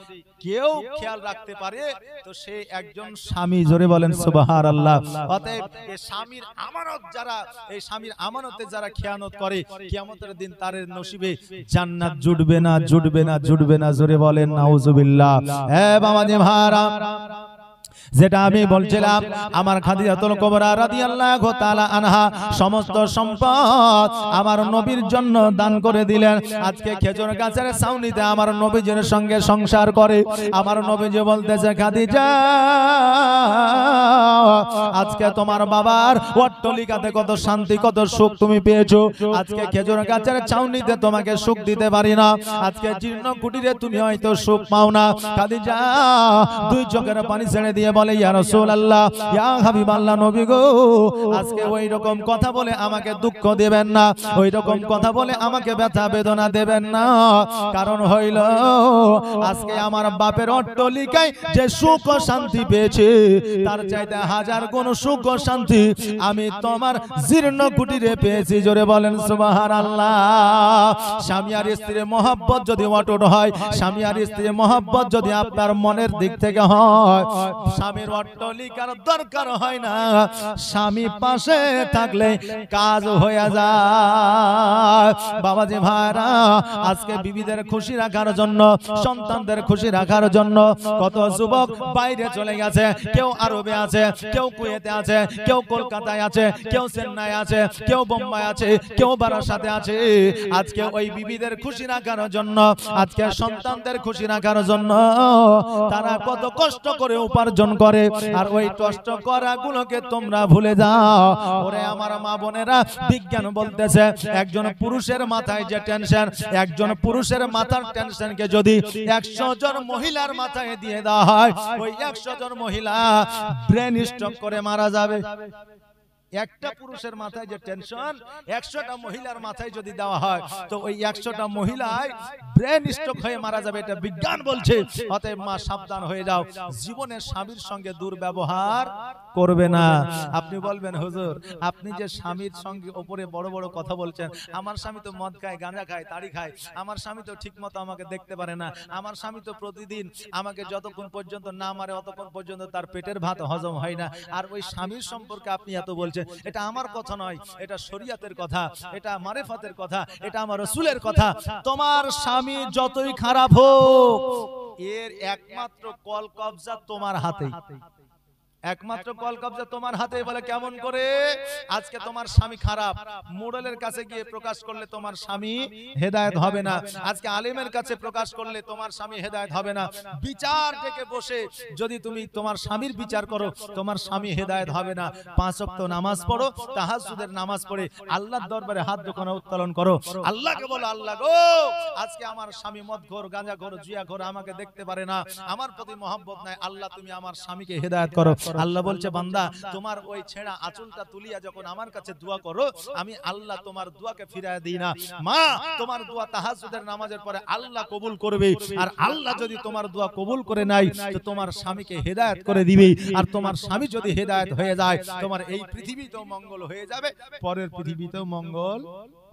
কেউ খেয়াল রাখতে পারে তো সে একজন স্বামী। জোরে বলেন সুবহানাল্লাহ। অতএব এই স্বামীর আমানত যারা, এই স্বামীর আমানতে যারা খেয়ানত করে, কিয়ামতের দিন তার নসিবে জান্নাত জুটবে না, জুটবে না, জুটবে না। জোরে বলেন নাউজুবিল্লাহ। এ বাবাজি ভাইরা, যেটা আমি বলছিলাম, আমার খাদিজাতুল কুবরা রাদিয়াল্লাহু তাআলা আনহা সমস্ত সম্পদ আমার নবীর জন্য দান করে দিলেন। আজকে খেজুর গাছের ছাউনিতে আমার নবীজির সঙ্গে সংসার করে। আমার নবীজি বলতেছে, খাদিজা, আজকে তোমার বাবার অট্টালিকাতে কত শান্তি, কত সুখ তুমি পেয়েছো, আজকে খেজুর গাছের ছাউনিতে তোমাকে সুখ দিতে পারি না, আজকে জীর্ণ কুটিরে তুমি হয়তো সুখ পাও না। খাদিজা দুই চোখের পানি ছেড়ে দিয়ে বলে, ইয়া রাসূলুল্লাহ, ইয়া হাবিবাল্লাহ, নবী গো, আজকে ওই রকম কথা বলে আমাকে দুঃখ দেবেন না, ওই রকম কথা বলে আমাকে ব্যথা বেদনা দেবেন না। কারণ হইল আজকে আমার বাপের অট্টালিকায় যে সুখ ও শান্তি পেয়েছে তার চাইতে হাজার গুণ সুখ ও শান্তি আমি তোমার জীর্ণ কুটিরে পেয়েছি। জোরে বলেন সুবহানাল্লাহ। স্বামী আর স্ত্রীর মহব্বত যদি অটুট হয়, স্বামী আর স্ত্রীর মহব্বত যদি আপনার মনের দিক থেকে হয়, স্বামীর অট্টালিকার দরকার হয় না, স্বামী পাশে থাকলে কাজ হয়ে যায়। বাবাজি ভাইরা, আজকে বিবিদের খুশি রাখার জন্য, সন্তানদের খুশি রাখার জন্য কত যুবক বাইরে চলে গেছে। কেউ আরবে আছে, কেউ কুয়েতে আছে, কেউ কলকাতায় আছে, কেউ চেন্নাই আছে, কেউ বোম্বাই আছে, কেউ বারাসাতে আছে। আজকে ওই বিবিদের খুশি রাখার জন্য, আজকে সন্তানদের খুশি রাখার জন্য তারা কত কষ্ট করে উপার্জন করে। আর ওই কষ্ট করা গুলোকে তোমরা ভুলে যাও। ওরে আমার মা বোনেরা, বিজ্ঞান বলতেছে একজন পুরুষের মাথায় যে টেনশন, একজন পুরুষের মাথার টেনশনকে যদি 100 জন মহিলার মাথায় দিয়ে দেওয়া হয়, ওই 100 জন মহিলা ব্রেন স্ট্রোক করে মারা যাবে। একটা পুরুষের মাথায় যে টেনশন 100টা মহিলার মাথায় যদি দেওয়া হয় তো ওই 100টা মহিলায় ব্রেন স্ট্রোক হয়ে মারা যাবে, এটা বিজ্ঞান বলছে। অতএব মা সাবধান হয়ে যাও, জীবনে স্বামীর সঙ্গে দুর্ব্যবহার করবে না। আপনি বলবেন হুজুর আপনি যে স্বামীর সঙ্গে উপরে বড় বড় কথা বলছেন, আমার স্বামী তো মদ খায়, গাঁজা খায়, তাড়ি খায়, আমার স্বামী তো ঠিকমতো আমাকে দেখতে পারে না, আমার স্বামী তো প্রতিদিন আমাকে যতক্ষণ পর্যন্ত না মারে অতক্ষণ পর্যন্ত তার পেটের ভাত হজম হয় না, আর ওই স্বামীর সম্পর্কে আপনি এত বলছেন। এটা আমার কথা নয়, এটা শরীয়তের কথা, এটা মারেফাতের কথা, এটা আমার রাসূলের কথা। তোমার স্বামী যতই খারাপ হোক এর একমাত্র কল কবজা তোমার হাতেই, একমাত্র কল কবজা তোমার হাতে। বলে কেমন করে? আজকে তোমার স্বামী খারাপ, মোড়লের কাছে গিয়ে প্রকাশ করলে তোমার স্বামী হেদায়েত হবে না, আজকে আলেমের কাছে প্রকাশ করলে তোমার স্বামী হেদায়েত হবে না, বিচার থেকে বসে যদি তুমি তোমার স্বামীর বিচার করো তোমার স্বামী হেদায়েত হবে না। 5 ওয়াক্ত নামাজ পড়ো, তাহাজ্জুদের নামাজ পড়ে আল্লাহর দরবারে হাত দুখানা উত্তোলন করো, আল্লাহকে বলো আল্লাহ গো আজকে আমার স্বামী মদখোর, গাঁজাখোর, জুয়াখোর, আমাকে দেখতে পারে না, আমার প্রতি মহব্বত নাই, আল্লাহ তুমি আমার স্বামীকে হেদায়েত করো। আল্লাহ বলছে বান্দা তোমার ওই ছেঁড়া আঁচলটা তুলিয়া যখন আমার কাছে দোয়া করো আমি আল্লাহ তোমার দোয়াকে ফিরায় দিই না। মা তোমার দোয়া তাহাজ্জুদের নামাজের পরে আল্লাহ কবুল করবে, আর আল্লাহ যদি তোমার দোয়া কবুল করে নাই তো তোমার স্বামীকে হেদায়েত করে দিবে, আর তোমার স্বামী যদি হেদায়েত হয়ে যায় তোমার এই পৃথিবীতেও মঙ্গল হয়ে যাবে, পরের পৃথিবীতেও মঙ্গল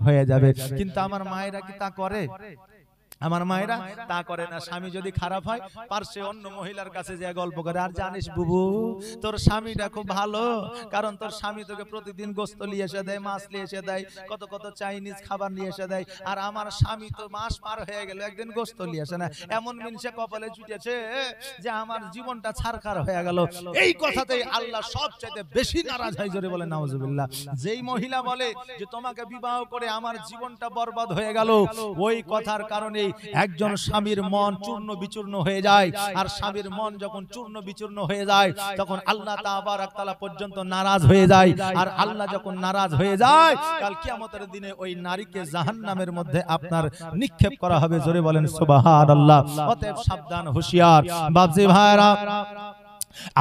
হয়ে যাবে। কিন্তু আমার মায়েরা কি তা করে? আমার মায়েরা তা করে না। স্বামী যদি খারাপ হয় পারছে অন্য মহিলার কাছে যে গল্প করে, আর জানিস বুবু তোর স্বামীটা খুব ভালো, কারণ তোর স্বামী তোকে প্রতিদিন গোস্ত নিয়ে এসে দেয়, মাছ নিয়ে এসে দেয়, কত কত চাইনিজ খাবার নিয়ে এসে দেয়, আর আমার স্বামী তো মাস পার হয়ে গেল একদিন গোস্ত নিয়ে আসে না, এমন মিনসে কপালে জুটেছে যে আমার জীবনটা ছারখার হয়ে গেল। এই কথাতেই আল্লাহ সবচেয়ে বেশি নারাজ হয়, জোরে বলে নাউজুবিল্লাহ। যেই মহিলা বলে যে তোমাকে বিবাহ করে আমার জীবনটা বরবাদ হয়ে গেল, ওই কথার কারণে একজন স্বামীর মন চূর্ণ বিচূর্ণ হয়ে যায়, আর স্বামীর মন যখন চূর্ণ বিচূর্ণ হয়ে যায় তখন আল্লাহ তাবারক তাআলা পর্যন্ত নারাজ হয়ে যায়, আর আল্লাহ যখন নারাজ হয়ে যায় কাল কিয়ামতের দিনে ওই নারীকে জাহান্নামের মধ্যে আপনার নিক্ষেপ করা হবে। জোরে বলেন সুবহানাল্লাহ। অতএব সাবধান, হুঁশিয়ার বাপজি ভাইরা।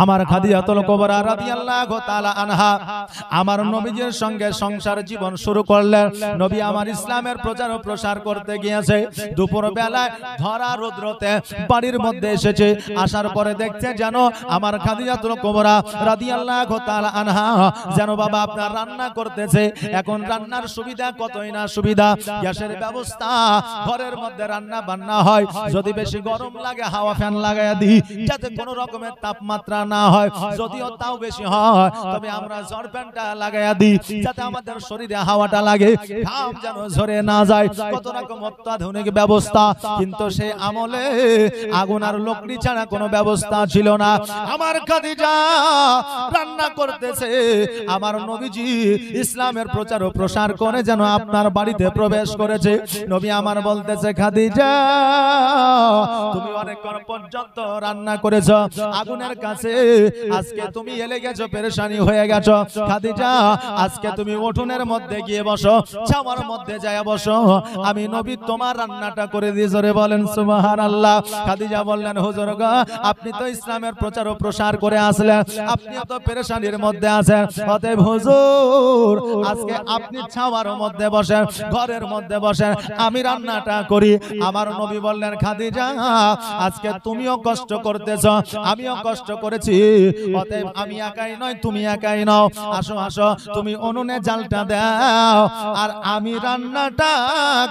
আমার খাদিজাতুল কুবরা রাদিয়াল্লাহু তাআলা আনহা আমার নবীজির সঙ্গে সংসার জীবন শুরু করলেন। নবী আমার ইসলামের প্রচার ও প্রসার করতে গিয়েছে, দুপুর বেলায় ধরা রৌদ্রতে বাড়ির মধ্যে এসেছে, আসার পরে দেখছে যেন আমার খাদিজাতুল কুবরা রাদিয়াল্লাহু তাআলা আনহা যেন বাবা আপনার রান্না করতেছে। এখন রান্নার সুবিধা কতই না সুবিধা, গ্যাসের ব্যবস্থা, ঘরের মধ্যে রান্না বান্না হয়, যদি বেশি গরম লাগে হাওয়া ফ্যান লাগায়া দিই যাতে কোনো রকমের তাপমাত্রা না হয়, যদিও তাও বেশি হয় তবে আমরা জ্বর ফ্যানটা লাগায়া দিই যাতে আমাদের শরীরে হাওয়াটা লাগে, ঘাম যেন ঝরে না যায়, কত রকম অত্যাধুনিক ব্যবস্থা। কিন্তু সেই আমলে আগুন আর লকড়ি ছাড়া কোনো ব্যবস্থা ছিল না। আমার খাদিজা রান্না করতেছে, আমার নবীজি ইসলামের প্রচার ও প্রসার করে যেন আপনার বাড়িতে প্রবেশ করেছে। নবী আমার বলতেছে খাদিজা তুমি অনেকক্ষণ পর্যন্ত রান্না করেছো আগুনের কাছে, আজকে তুমি এলে গেছো, পেরেশানি হয়ে গেছো, খাদিজা আজকে তুমি উঠোনের মধ্যে গিয়ে বসো, ছাওয়ার মধ্যে যায় বসো, আমি নবী তোমার রান্নাটা করে দিই। জোরে বলেন সুবহানাল্লাহ। খাদিজা বললেন হুজুর গো আপনি তো ইসলামের প্রচার ও প্রসার করে আসলেন, আপনি তো পেরেশানির মধ্যে আছেন, অতএব হুজুর আজকে আপনি ছাওয়ার মধ্যে বসেন, ঘরের মধ্যে বসেন, আমি রান্নাটা করি। আমার নবী বললেন খাদিজা আজকে তুমিও কষ্ট করতেছ, আমিও কষ্ট করেছি, অতএব আমি একাই নয় তুমি একাই নও, আসো আসো তুমি উনুনে জালটা দাও আর আমি রান্নাটা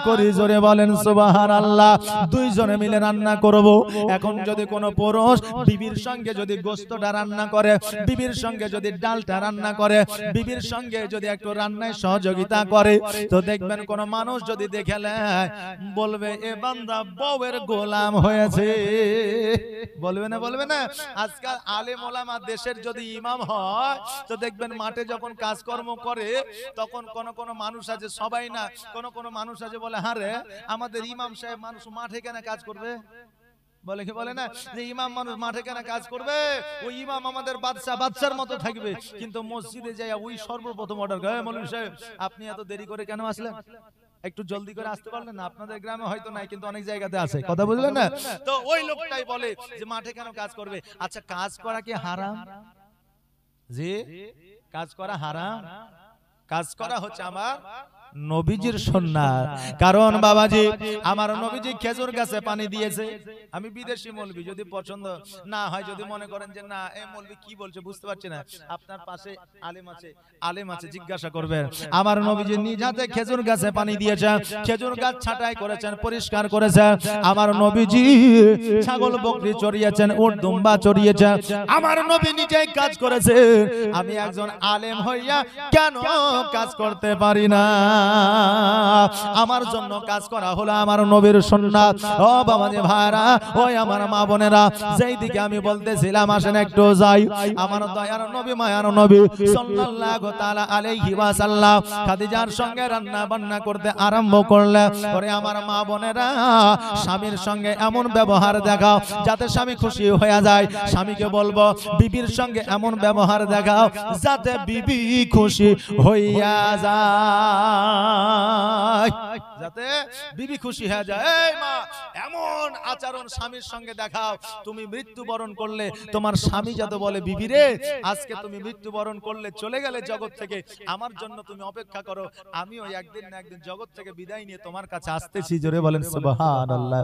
করি। জোরে বলেন সুবহানাল্লাহ। দুইজনে মিলে রান্না করব। এখন যদি কোনো পুরুষ বিবির সঙ্গে যদি গোশতটা রান্না করে, বিবির সঙ্গে যদি ডালটা রান্না করে, বিবির সঙ্গে যদি একটু রান্নায় সহযোগিতা করে, তো দেখবেন কোন মানুষ যদি দেখেলে বলবে এ বান্দা বউয়ের গোলাম হয়েছে, বলবে না? বলবে না? আজকাল আলেম ওলামা দেশের যদি ইমাম হয় তো দেখবেন মাঠে যখন কাজকর্ম করে তখন কোন কোন মানুষ আছে, সবাই না, কোন কোন মানুষ আছে বলে হারে আমাদের ইমাম সাহেব মানুষ মাঠে কেন কাজ করবে, বলে কি বলে না যে ইমাম মানুষ মাঠে কেন কাজ করবে, ওই ইমাম আমাদের বাদশা, বাদশার মতো থাকবে, কিন্তু মসজিদে যায় ওই সর্বপ্রথম অর্ডার করে মৌলভী সাহেব আপনি এত দেরি করে কেন আসলেন, একটু জলদি করে আসতে পারলেন না? আপনাদের গ্রামে হয়তো নাই কিন্তু অনেক জায়গাতে আছে, কথা বুঝলেন না? তো ওই লোকটাই বলে যে মাঠে কেন কাজ করবে। আচ্ছা কাজ করা কি হারাম? জি কাজ করা হারাম, কাজ করা হচ্ছে আমার নবীজির সুন্নাত। কারণ বাবাজি আমার নবীজি খেজুর গাছে পানি দিয়েছে। আমি বিদেশি মৌলবি, যদি পছন্দ না হয়, যদি মনে করেন যে না এই মৌলবি কি বলছে বুঝতে পারছি না, আপনার পাশে আলেম আছে জিজ্ঞাসা করবেন। আমার নবীজি নিজ হাতে খেজুর গাছে পানি দিয়েছেন, খেজুর গাছ ছাঁটাই করেছেন, পরিষ্কার করেছেন। আমার নবীজি ছাগল বকরি চড়িয়েছেন, উট দুম্বা চড়িয়েছেন। আমার নবী নিজেই কাজ করেছে। আমি একজন আলেম হইয়া কেন কাজ করতে পারি না? আমার জন্য কাজ করা হলো আমার নবীর সুন্নাত। ও বাবাজি ভাইরা, ওই আমার মা বোনেরা, যেই দিকে আমি বলতেছিলাম আসেন একটু যাই। আমার দয়ার নবী মায়ার নবী সাল্লাল্লাহু তাআলা আলাইহি ওয়াসাল্লাম খাদিজার সঙ্গে রান্না বান্না করতে আরম্ভ করলেন। পরে আমার মা বোনেরা, স্বামীর সঙ্গে এমন ব্যবহার দেখাও যাতে স্বামী খুশি হয়ে যায়। স্বামীকে বলবো বিবির সঙ্গে এমন ব্যবহার দেখাও যাতে বিবি খুশি হইয়া যায়, যাতে বিবি খুশি হয়ে যায়। এই মা, এমন আচরণ স্বামীর সঙ্গে দেখাও, তুমি মৃত্যুবরণ করলে তোমার স্বামী যাতে বলে বিবি রে আজকে তুমি মৃত্যুবরণ করলে, চলে গেলে জগৎ থেকে, আমার জন্য তুমি অপেক্ষা করো, আমিও একদিন না একদিন জগৎ থেকে বিদায় নিয়ে তোমার কাছে আসতেছি। জোরে বলেন সুবহানাল্লাহ।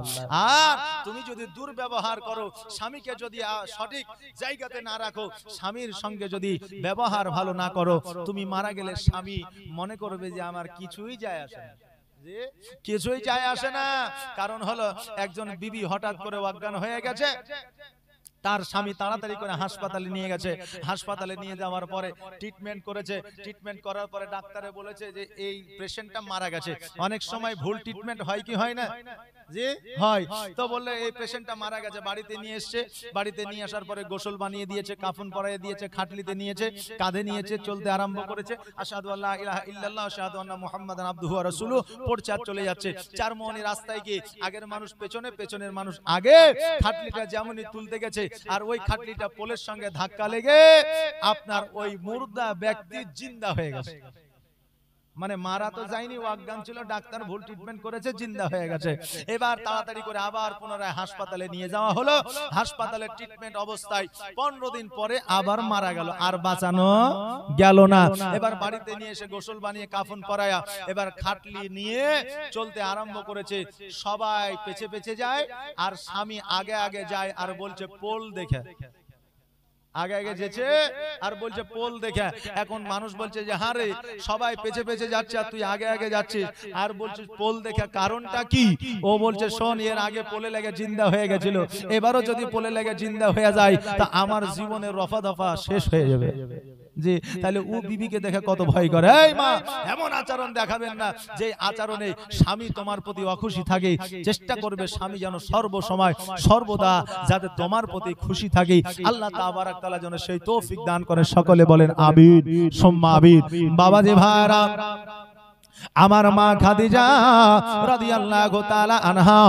আর তুমি যদি দুর্ব্যবহার করো, স্বামীকে যদি সঠিক জায়গাতে না রাখো, স্বামীর সঙ্গে যদি ব্যবহার ভালো না করো, তুমি মারা গেলে স্বামী মনে করবে যে আমার কিছুই যায় আসে না, কিছুই যায় আসে না। কারণ হলো একজন বিবি হঠাৎ করে অজ্ঞান হয়ে গেছে, তার স্বামী তাড়াতাড়ি করে হাসপাতালে নিয়ে গেছে। হাসপাতালে নিয়ে যাওয়ার পরে ট্রিটমেন্ট করেছে। ট্রিটমেন্ট করার পরে ডাক্তারে বলেছে যে এই পেশেন্টটা মারা গেছে। অনেক সময় ভুল ট্রিটমেন্ট হয় কি হয় না? জি হয়। তো বললে এই পেশেন্টটা মারা গেছে। বাড়িতে নিয়ে এসছে। বাড়িতে নিয়ে আসার পরে গোসল বানিয়ে দিয়েছে, কাফন পরাইয়ে দিয়েছে, খাটলিতে নিয়েছে, কাঁধে নিয়েছে, চলতে আরম্ভ করেছে। আশহাদু আল্লা ইলাহা ইল্লাল্লাহ আশহাদু আন্না মুহাম্মাদান আবদুহু ওয়া রাসূলুহু পড়ছে আর চলে যাচ্ছে। চারমোহনী রাস্তায় গিয়ে আগের মানুষ পেছনে, পেছনের মানুষ আগে, খাটলিটা যেমনই তুলতে গেছে আর ওই খাটলিটা পোলের সঙ্গে ধাক্কা লেগে আপনার ওই মুর্দা ব্যক্তি জিন্দা হয়ে গেছে। মানে মারা তো যায়নি, অজ্ঞান ছিল, ডাক্তার ভুল ট্রিটমেন্ট করেছে, জিন্দা হয়ে গেছে। এবার তাড়াতাড়ি করে আবার পুনরায় হাসপাতালে নিয়ে যাওয়া হলো। হাসপাতালে ট্রিটমেন্ট অবস্থায় 15 দিন পরে আবার মারা গেল, আর বাঁচানো গেল না। এবার বাড়িতে নিয়ে এসে গোসল বানিয়ে কাফন পরায়া এবার খাটলি নিয়ে চলতে আরম্ভ করেছে। সবাই পেছে পেছে যায় আর স্বামী আগে আগে যায় আর বলছে পোল দেখে, আগে আগে যেছে আর বলছে পোল দেখে। এখন মানুষ বলছে যে হারে সবাই পেছে পেছে যাচ্ছে আর তুই আগে আগে যাচ্ছিস আর বলছিস পোল দেখে, কারণটা কি? ও বলছে শোন, এর আগে পোলে লেগে জিন্দা হয়ে গেছিল, এবারও যদি পোলে লেগে জিন্দা হয়ে যায় তা আমার জীবনের রফা দফা শেষ হয়ে যাবে। জি, তাহলে ও বিবিকে দেখে কত ভয় করে। এই মা, এমন আচরণ দেখাবেন না যে আচরণে স্বামী তোমার প্রতি অখুশি থাকে। চেষ্টা করবে স্বামী যেন সর্বসময় সর্বদা যাতে তোমার প্রতি খুশি থাকে। আল্লাহ তাবারক তাআলা যেন সেই তৌফিক দান করেন। সকলে বলেন আমিন সুম্মা আমিন। বাবাজি ভাইরা, আমার মা খাদিজা রাদিয়াল্লাহু তাআলা আনহা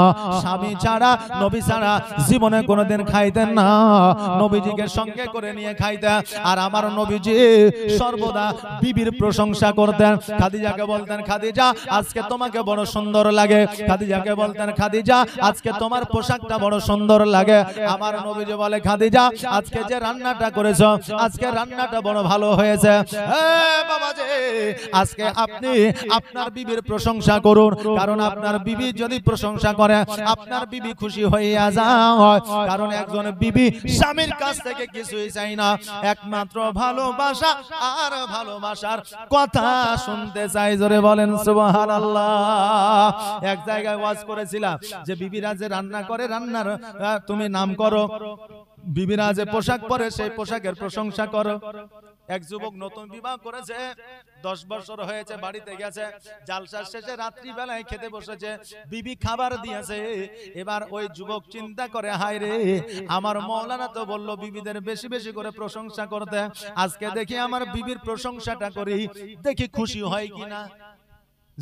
স্বামী ছাড়া, নবী ছাড়া জীবনে কোনোদিন খাইতেন না। নবীজিকে সঙ্গে করে নিয়ে খাইতেন। আর আমার নবীজি সর্বদা বিবির প্রশংসা করতেন। খাদিজাকে বলতেন খাদিজা আজকে তোমাকে বড় সুন্দর লাগে। খাদিজাকে বলতেন খাদিজা আজকে তোমার পোশাকটা বড় সুন্দর লাগে। আমার নবীজি বলে খাদিজা আজকে যে রান্নাটা করেছো, আজকে রান্নাটা বড় ভালো হয়েছে। বাবাজি, আজকে আপনি আপনার বিবির প্রশংসা করুন, কারণ আপনার বিবি যদি প্রশংসা করে আপনার বিবি খুশি হইয়া যায়। কারণ একজন বিবি স্বামীর কাছ থেকে কিছুই চাই না, একমাত্র ভালোবাসা আর ভালোবাসার কথা শুনতে চাই। জোরে বলেন সুবহানাল্লাহ। এক জায়গায় ওয়াজ করেছিলাম যে বিবিরা যে রান্না করে, রান্নার তুমি নাম করো, বিবিরা যে পোশাক পরে সেই পোশাকের প্রশংসা করো। এক যুবক নতুন বিবাহ করেছে, 10 বছর হয়েছে, বাড়িতে গেছে, জালসা শেষে রাত্রি বেলায় খেতে বসেছে, বিবি খাবার দিয়েছে। এবার ওই যুবক চিন্তা করে হায় রে, আমার মাওলানা তো বললো বিবিদের বেশি বেশি করে প্রশংসা করতে, আজকে দেখি আমার বিবির প্রশংসাটা করি, দেখি খুশি হয় কিনা।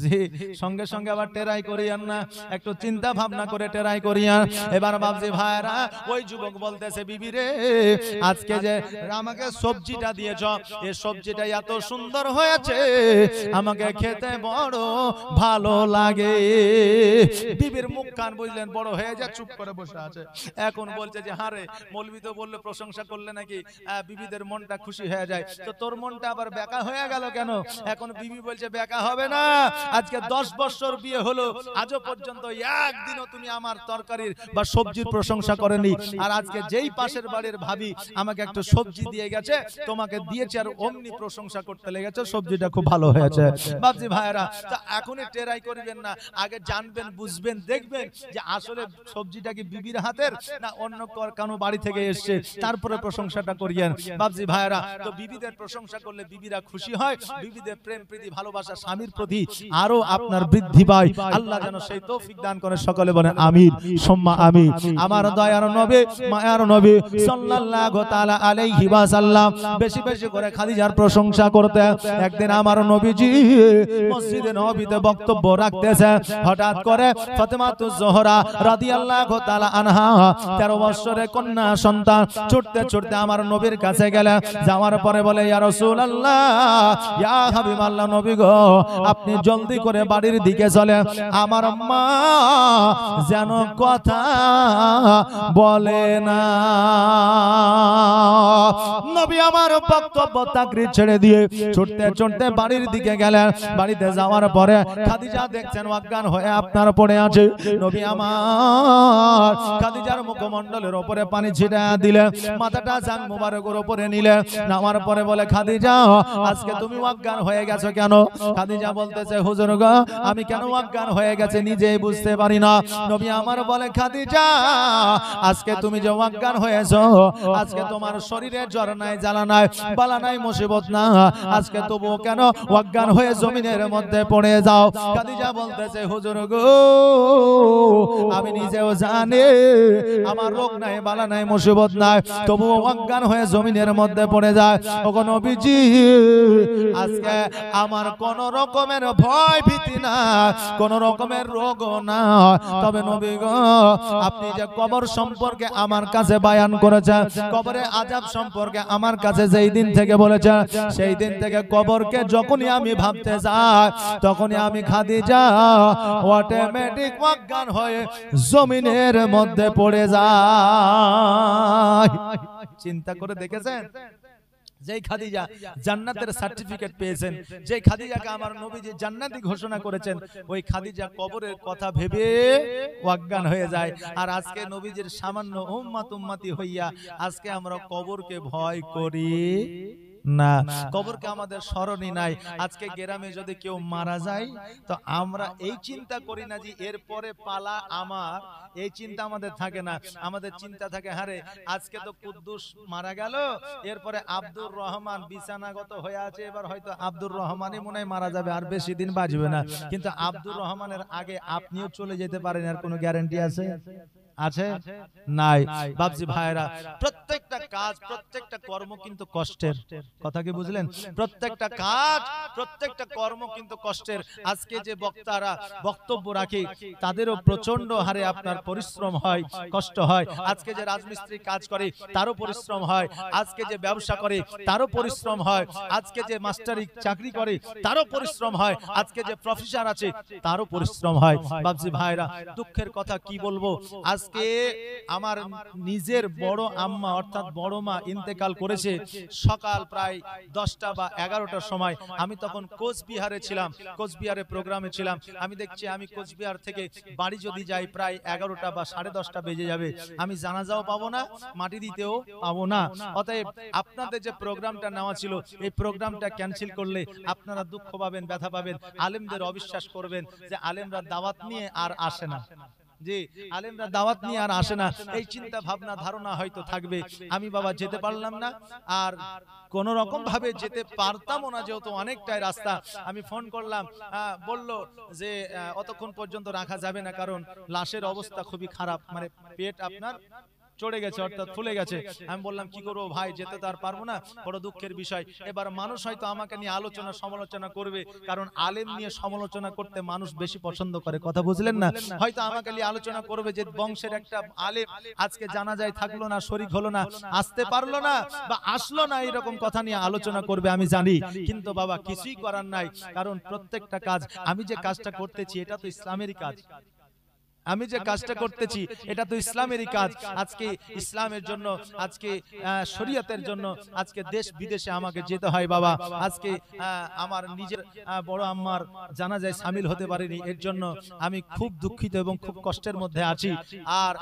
জি, সঙ্গে সঙ্গে আবার টেরাই করিয়ান না, একটু চিন্তা ভাবনা করে টেরাই করিয়ান। এবার বাবজি ভাইরা ওই যুবক বলতেছে, বিবি রে আজকে যে আমাকে সবজিটা দিয়েছ, এই সবজিটা এত সুন্দর হয়েছে, আমাকে খেতে বড় ভালো লাগে। বিবির মুখ কান বুঝলেন বড় হয়ে যা, চুপ করে বসে আছে। এখন বলছে যে হারে মৌলবি তো বললে প্রশংসা করলে নাকি বিবিদের মনটা খুশি হয়ে যায়, তো তোর মনটা আবার বেকা হয়ে গেল কেন? এখন বিবি বলছে বেকা হবে না, আজকে 10 বছর বিয়ে হলো, আজও পর্যন্ত একদিনও তুমি আমার তরকারির বা সবজির প্রশংসা করেনি, আর আজকে যেই পাশের বাড়ির ভাবি আমাকে একটু সবজি দিয়ে গেছে, তোমাকে দিয়েছে আর অমনি প্রশংসা করতে লেগেছে, সবজিটা খুব ভালো হয়েছে। বাবজি ভাইরা তা এখনই টেরাই করবেন না, আগে জানবেন বুঝবেন দেখবেন যে আসলে সবজিটা কি বিবির হাতের না অন্য কোনো বাড়ি থেকে এসছে, তারপরে প্রশংসাটা করিয়েন। বাবজি ভাইরা তো বিবিদের প্রশংসা করলে বিবিরা খুশি হয়, বিবিদের প্রেম প্রীতি ভালোবাসা স্বামীর প্রতি আরো আপনার বৃদ্ধি পায়। আল্লাহ যেন সেই তৌফিক দান করে, সকলে বলেন আমিন সুম্মা আমিন। আমার দয়ার নবী মায়ার নবী সাল্লাল্লাহু তাআলা আলাইহি ওয়াসাল্লাম বেশি বেশি করে খাদিজার প্রশংসা করতে। একদিন আমার নবীজি মসজিদে নববীতে বক্তব্য রাখতেছে, হঠাৎ করে ফাতেমাতুজ জোহরা রাদিয়াল্লাহু তাআলা আনহা 13 বছরের কন্যা সন্তান ছুটতে ছুটতে আমার নবীর কাছে গেলেন। যাওয়ার পরে বলে, ইয়া রাসূলুল্লাহ, ইয়া হাবিবাল্লাহ, নবী গো আপনি জলদি করে বাড়ির দিকে চলেন, আমার মা যেন কথা বলে না। নবী আমার বক্তব্য তাকরীর ছেড়ে দিয়ে ছুটতে ছুটতে বাড়ির দিকে গেলেন। বাড়িতে যাওয়ার পরে খাদিজা দেখছেন অজ্ঞান হয়ে আপনার পড়ে আছে। নবী আমার খাদিজার মুখমণ্ডলের উপরে পানি ছিটা দিলেন, মাথাটা জান মুবারকের উপরে নিলেন, নামার পরে বলে, খাদিজা আজকে তুমি অজ্ঞান হয়ে গেছো কেন? খাদিজা বলতেছে, হুজুর গো আমি কেন অজ্ঞান হয়ে গেছে নিজেই বুঝতে পারি না। নবী আমার বলে, খাদিজা আজকে তুমি যে অজ্ঞান হয়েছো, আজকে তোমার শরীরে জ্বর নাই, জ্বালা নাই, বালা নাই, মুসিবত না, আজকে তবুও কেন অজ্ঞান হয়ে জমিনের মধ্যে পড়ে যাও? খাদিজা বলতেছে, হুজুর গো আমি নিজেও জানি আমার রোগ নাই, বালা নাই, মুসিবত নাই, তবুও অজ্ঞান হয়ে জমিনের মধ্যে পড়ে যায়। ওগো নবীজি আজকে আমার কোন রকমের ভয় ভীতি না, কোন রকমের রোগ না, তবে নবী গো আপনি যে কবর সম্পর্কে আমার কাছে বয়ান করেছেন, কবরে আযাব সম্পর্কে আমার কাছে যেই দিন থেকে বলেছেন, সেই দিন থেকে কবরকে যখনই আমি ভাবতে যাই, তখনই আমি খাদিজা অটোমেটিক অজ্ঞান হয়ে জমিনের মধ্যে পড়ে যায়। চিন্তা করে দেখেছেন? যেই খাদিজা জান্নাতের সার্টিফিকেট পেয়েছেন, যেই খাদিজাকে আমার নবীজি জান্নাতি ঘোষণা করেছেন, ওই খাদিজা কবরের কথা ভেবে অজ্ঞান হয়ে যায়। আর আজকে নবীজির সামান্য উম্মতি হইয়া আজকে আমরা কবরকে ভয় করি না, কবরকে আমাদের স্মরণই নাই। আজকে গ্রামে যদি কেউ মারা যায় তো আমরা এই চিন্তা করি না যে এরপরে পালা আমার, এই চিন্তা আমাদের থাকে না। আমাদের চিন্তা থাকে, হারে আজকে তো কুদ্দুস মারা গেল, এরপরে আব্দুর রহমান বিছানাগত হয়ে আছে, এবার হয়তো আব্দুর রহমানই মনে হয় মারা যাবে, আর বেশি দিন বাঁচবে না। কিন্তু আব্দুর রহমানের আগে আপনিও চলে যেতে পারেন, এর কোনো গ্যারান্টি আছে? আছে নাই? বাবজি ভাইরা প্রত্যেকটা কাজ, প্রত্যেকটা কর্ম কিন্তু কষ্টের। কথা কি বুঝলেন? প্রত্যেকটা কাজ, প্রত্যেকটা কর্ম কিন্তু কষ্টের। আজকে যে বক্তারা বক্তব্য রাখে তাদেরও প্রচন্ড হারে আপনার পরিশ্রম হয়, কষ্ট হয়। আজকে যে রাজমিস্ত্রি কাজ করে তারও পরিশ্রম হয়, আজকে যে ব্যবসা করে তারও পরিশ্রম হয়, আজকে যে মাস্টারি চাকরি করে তারও পরিশ্রম হয়, আজকে যে প্রফেসর আছে তারও পরিশ্রম হয়। বাবজি ভাইরা দুঃখের কথা কি বলবো, আজকে আমার নিজের বড় আম্মা অর্থাৎ বড় মা ইন্তেকাল করেছে সকাল প্রায় 10টা বা 11টার সময়। আমি তখন কোচবিহারে ছিলাম, কোচবিহারে প্রোগ্রামে ছিলাম। আমি দেখছি আমি কোচবিহার থেকে বাড়ি যদি যাই প্রায় 11টা বা 10:30 বেজে যাবে। আমি জানাজাও পাবো না, মাটি দিতেও পাবো না। অতএব আপনাদের যে প্রোগ্রামটা নেওয়া ছিল, এই প্রোগ্রামটা ক্যান্সেল করলে আপনারা দুঃখ পাবেন, ব্যথা পাবেন, আলেমদের অবিশ্বাস করবেন যে আলেমরা দাওয়াত নিয়ে আর আসে না। জি, আলেমরা দাওয়াত নিয়ে আর আসে না, এই চিন্তা ভাবনা ধারণা হয়তো থাকবে। আমি বাবা যেতে পারলাম না, আর কোন রকম ভাবে যেতে পারতামও না, যেহেতু অনেকটাই রাস্তা। আমি ফোন করলাম, বলল যে অতক্ষণ পর্যন্ত রাখা যাবে না, কারণ লাশের অবস্থা খুবই খারাপ, মানে পেট আপনার চড়ে গেছে, অর্থাৎ ফুলে গেছে। আমি বললাম কি করবো ভাই, যেতে তো আর পারবো না, বড় দুঃখের বিষয়। এবার মানুষ হয়তো আমাকে নিয়ে আলোচনা সমালোচনা করবে, কারণ আলেম নিয়ে সমালোচনা করতে মানুষ বেশি পছন্দ করে, কথা বুঝলেন না? হয়তো আমাকে নিয়ে আলোচনা করবে যে বংশের একটা আলেম আজকে জানাজায় থাকলো না, শরীক হলো না, আসতে পারলো না বা আসলো না, এরকম কথা নিয়ে আলোচনা করবে আমি জানি। কিন্তু বাবা কিছুই করার নাই, কারণ প্রত্যেকটা কাজ, আমি যে কাজটা করতেছি এটা তো ইসলামেরই কাজ। আমি যে কাজটা করতেছি এটা তো ইসলামেরই কাজ। আজকে ইসলামের জন্য, আজকে শরীয়তের জন্য আজকে দেশ বিদেশে আমাকে যেতে হয় বাবা। আজকে আমার নিজের বড় আম্মার জানাজায় শামিল হতে পারিনি, এর জন্য আমি খুব দুঃখিত এবং খুব কষ্টের মধ্যে আছি। আর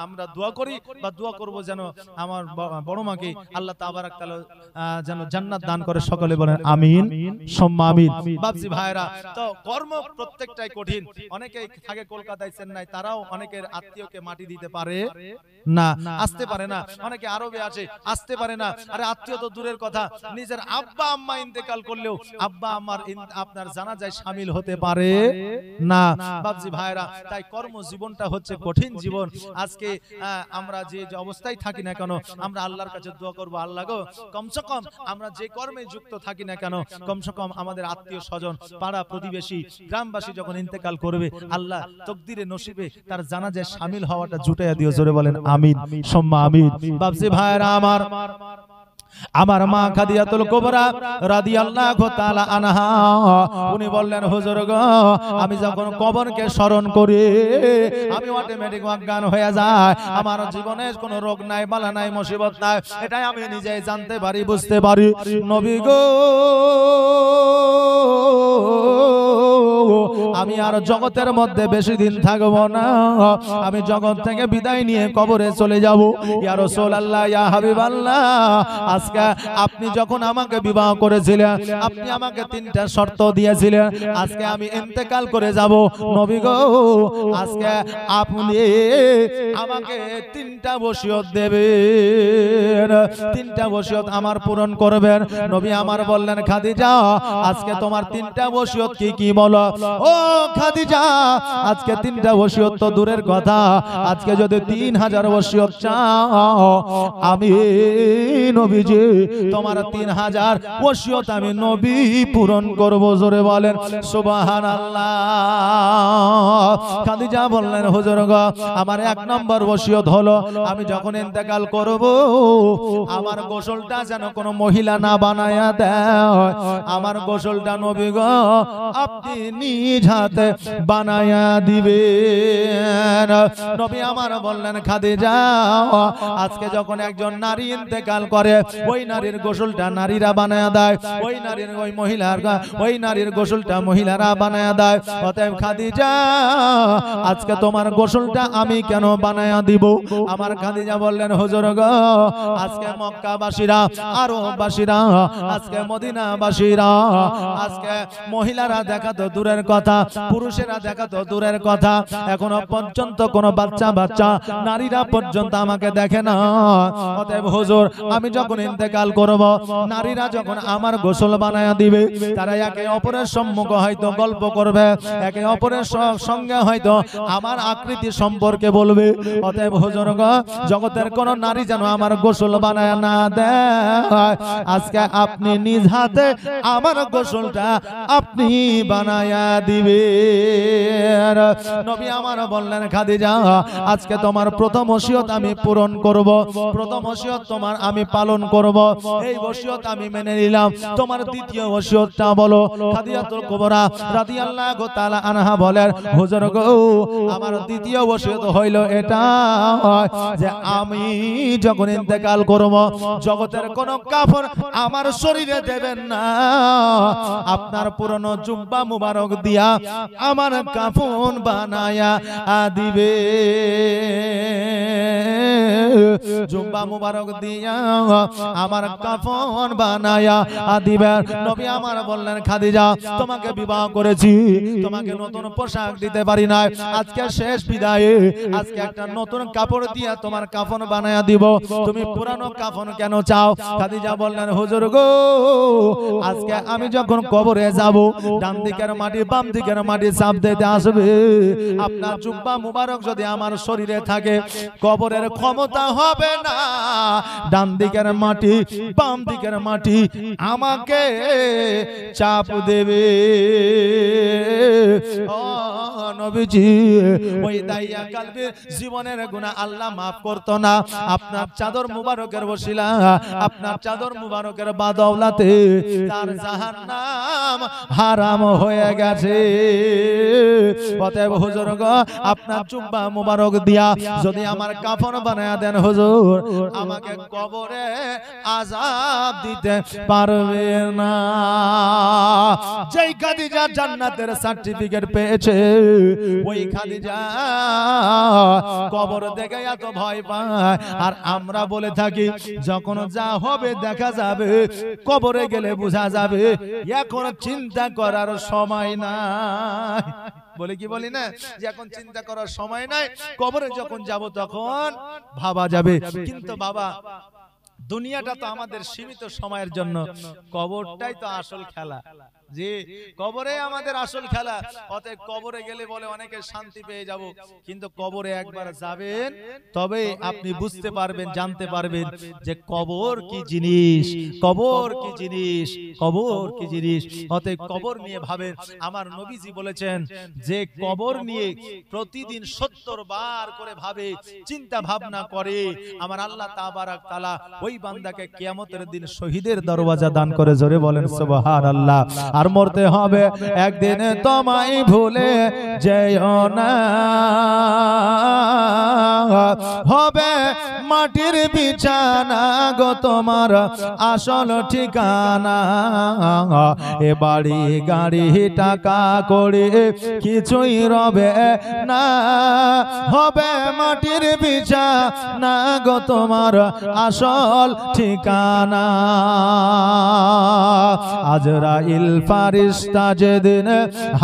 আমরা দোয়া করি বা দোয়া করব যেন আমার বড় মাকে আল্লাহ তাবারাক তাআলা যেন জান্নাত দান করে, সকলে বলেন আমিন সুম্মা আমিন। বাপজি ভাইরা, তো কর্ম প্রত্যেকটাই কঠিন। অনেকেই থাকে কলকাতায়, চেন্নাই, তারাও অনেকের আত্মীয়কে মাটি দিতে পারে না, আসতে পারে না। অনেকে আরবে আছে, আসতে পারে না। আরে আত্মীয় তো দূরের কথা, নিজের আব্বা আম্মা ইন্তেকাল করলেও আব্বা আম্মার আপনার জানাজায় শামিল হতে পারে না। বাপজি ভাইরা, তাই কর্মজীবনটা হচ্ছে কঠিন জীবন। আজকে আমরা যে অবস্থায় থাকি না কেন, আমরা আল্লাহর কাছে দোয়া করব, আল্লাহ গো কমসে কম আমরা যে কর্মে যুক্ত থাকি না কেন, কমসে কম আমাদের আত্মীয় স্বজন, পাড়া প্রতিবেশী, গ্রামবাসী যখন ইন্তেকাল করবে, আল্লাহ তকদিরে নসিবে তার জানাজায় শামিল হওয়াটা জুটাইয়া দিও, জোরে বলেন আমিন সুম্মা আমিন। বাপজি ভাইরা আমার মা খাদিজাতুল কুবরা রাদিয়াল্লাহু তাআলা আনহা, উনি বললেন হুজুর গো, আমি যখন কবরকে স্মরণ করি আমি অটোমেটিক অজ্ঞান হয়ে যায়। আমার জীবনে কোনো রোগ নাই, বালা নাই, মুসিবত নাই, এটাই আমি নিজেই জানতে পারি, বুঝতে পারি। নবী গো, আমি আর জগতের মধ্যে বেশি দিন থাকবো না, আমি জগৎ থেকে বিদায় নিয়ে কবরে চলে যাব। ইয়া রাসূলুল্লাহ, ইয়া হাবিবাল্লাহ, আজকে আপনি যখন আমাকে বিবাহ করেছিলেন, আপনি আমাকে 3টা শর্ত দিয়েছিলেন, আজকে আমি ইন্তেকাল করে যাব। নবী গো, আজকে আপনি আমাকে 3টা ওসিয়ত দেবেন, 3টা ওসিয়ত আমার পূরণ করবেন। নবী আমার বললেন, খাদিজা আজকে তোমার 3টা ওসিয়ত কি কি বলো? ও খাদিজা, আজকে 3টা ওসিয়ত তো দূরের কথা, আজকে যদি 3000 ওসিয়ত চাও, আমি নবীজি তোমার 3000 ওসিয়ত আমি নবী পূরণ করব, জোরে বলেন সুবহানাল্লাহ। খাদিজা বললেন, হুজুর গো, আমার 1 নম্বর ওসিয়ত হলো, আমি যখন ইন্তেকাল করব আমার গোসলটা যেন কোনো মহিলা না বানায়া দেয়, আমার গোসলটা নবী গো আপনি নিজ হাতে বানায়া দিবেন। নবী আমার বললেন, খাদিজা আজকে যখন একজন নারী ইন্তেকাল করে, ওই নারীর গোসলটা নারীরা বানায়া দেয়, ওই নারীর ওই নারীর গোসলটা মহিলারা বানায়া দেয়। অতএব খাদিজা আজকে তোমার গোসলটা আমি কেন বানায়া দিব? আমার খাদিজা বললেন, হুজুর গো, আজকে মক্কাবাসীরা, আরববাসীরা, আজকে মদিনাবাসীরা, আজকে মহিলারা দেখা তো দূরের কথা, পুরুষেরা দেখা তো দূরের কথা, এখনো পর্যন্ত কোনো বাচ্চা নারীরা পর্যন্ত আমাকে দেখে না। অতএব হুজুর, আমি যখন ইন্তেকাল করব, নারীরা যখন আমার গোসল বানায়া দিবে, তারা একে অপরের সম্মুখে হয়তো গল্প করবে, একে অপরের সঙ্গে হয়তো আমার আকৃতি সম্পর্কে বলবে। অতএব হুজুর গো, জগতের কোন নারী যেন আমার গোসল বানায়া না দেয়, আজকে আপনি নিজ হাতে আমার গোসলটা আপনি বানায়া দিবেন। নবী আমার বললেন, খাদিজা আজকে তোমার প্রথম ওসিয়ত আমি পূরণ করব, প্রথম ওসিয়ত তোমার আমি পালন করব, এই ওসিয়ত আমি মেনে নিলাম। তোমার দ্বিতীয় ওসিয়তটা বলো? খাদিজাতুল কুবরা রাদিয়াল্লাহু তাআলা আনহা বলেন, হুজুর গো, আমার দ্বিতীয় ওসিয়ত হইল এটা যে আমি যখন ইন্তেকাল করব, জগতের কোন কাফন আমার শরীরে দেবেন না, আপনার পুরনো জুব্বা মুবারক দিয়া আমার কাফন বানায়া দিবে, জুব্বা মুবারক দিয়া আমার কাফন বানায়া দিবেন। নবী আমার বললেন, খাদিজা তোমাকে বিবাহ করেছি, তোমাকে নতুন পোশাক দিতে পারি না, আজকে শেষ বিদায়ে আজকে একটা নতুন কাপড় দিয়া তোমার কাফন বানায়া দিব, তুমি পুরানো কাফন কেন চাও? খাদিজা বললেন, হুজুর গো, আজকে আমি যখন কবরে যাব, ডান দিকের মাটি বাম দিকের মাটি চাপ দিতে আসবে, আপনার জুব্বা মুবারক যদি আমার শরীরে থাকে, কবরের ক্ষমতা হবে না, ডান দিকের মাটি বাম দিকের মাটি আমাকে চাপ দেবে। ও নবীজি, ওই দাইয়া কালবির জীবনের গুনাহ আল্লাহ মাফ করতো না, আপনার চাদর মুবারকের ওসিলা, আপনার চাদর মুবারকের বাদৌলাতে তার জাহান্নাম হারাম হয়ে গেছে। অতএব হুজুর গো, আপনার জুব্বা মুবারক দিয়া যদি আমার কাফন বানায়া দেন হুজুর, আমাকে কবরে আযাব দিতে পারবে না। যেই খাদিজা জান্নাতের সার্টিফিকেট পেয়েছে, ওই খাদিজা কবর দেখে এত ভয় পায়। আর আমরা বলে থাকি যখন যা হবে দেখা যাবে, কবরে গেলে বোঝা যাবে, এখন চিন্তা করার সময় নাই। বলে কি বলি না, যে এখন চিন্তা করার সময় নাই, কবরে যখন যাব তখন ভাবা যাবে। কিন্তু বাবা, দুনিয়াটা তো আমাদের সীমিত সময়ের জন্য, কবরটাই তো আসল খেলা। যে কবরে আমাদের আসল খেলা। অতএব কবরে গেলে বলে অনেকে শান্তি পেয়ে যাব, কিন্তু কবরে একবার যাবেন তবে আপনি বুঝতে পারবেন, জানতে পারবেন যে কবর কি জিনিস, কবর কি জিনিস, কবর কি জিনিস। অতএব কবর নিয়ে ভাবেন। আমার নবীজি বলেছেন যে কবর নিয়ে প্রতিদিন 70 বার করে ভাবে, চিন্তা ভাবনা করে, আমার আল্লাহ তাবারক তাআলা ওই বান্দাকে কিয়ামতের দিন শহীদের দরওয়াজা দান করে। জোরে বলেন সুবহানাল্লাহ। আর মরতে হবে একদিন, তোমায় ভুলে যেও না, হবে মাটির বিছানা গো তোমার আসল ঠিকানা। এ বাড়ি গাড়ি টাকা করে কিছুই রবে না, হবে মাটির বিছানা গো তোমার আসল ঠিকানা। আজরাইল ফারিস্তা যেদিন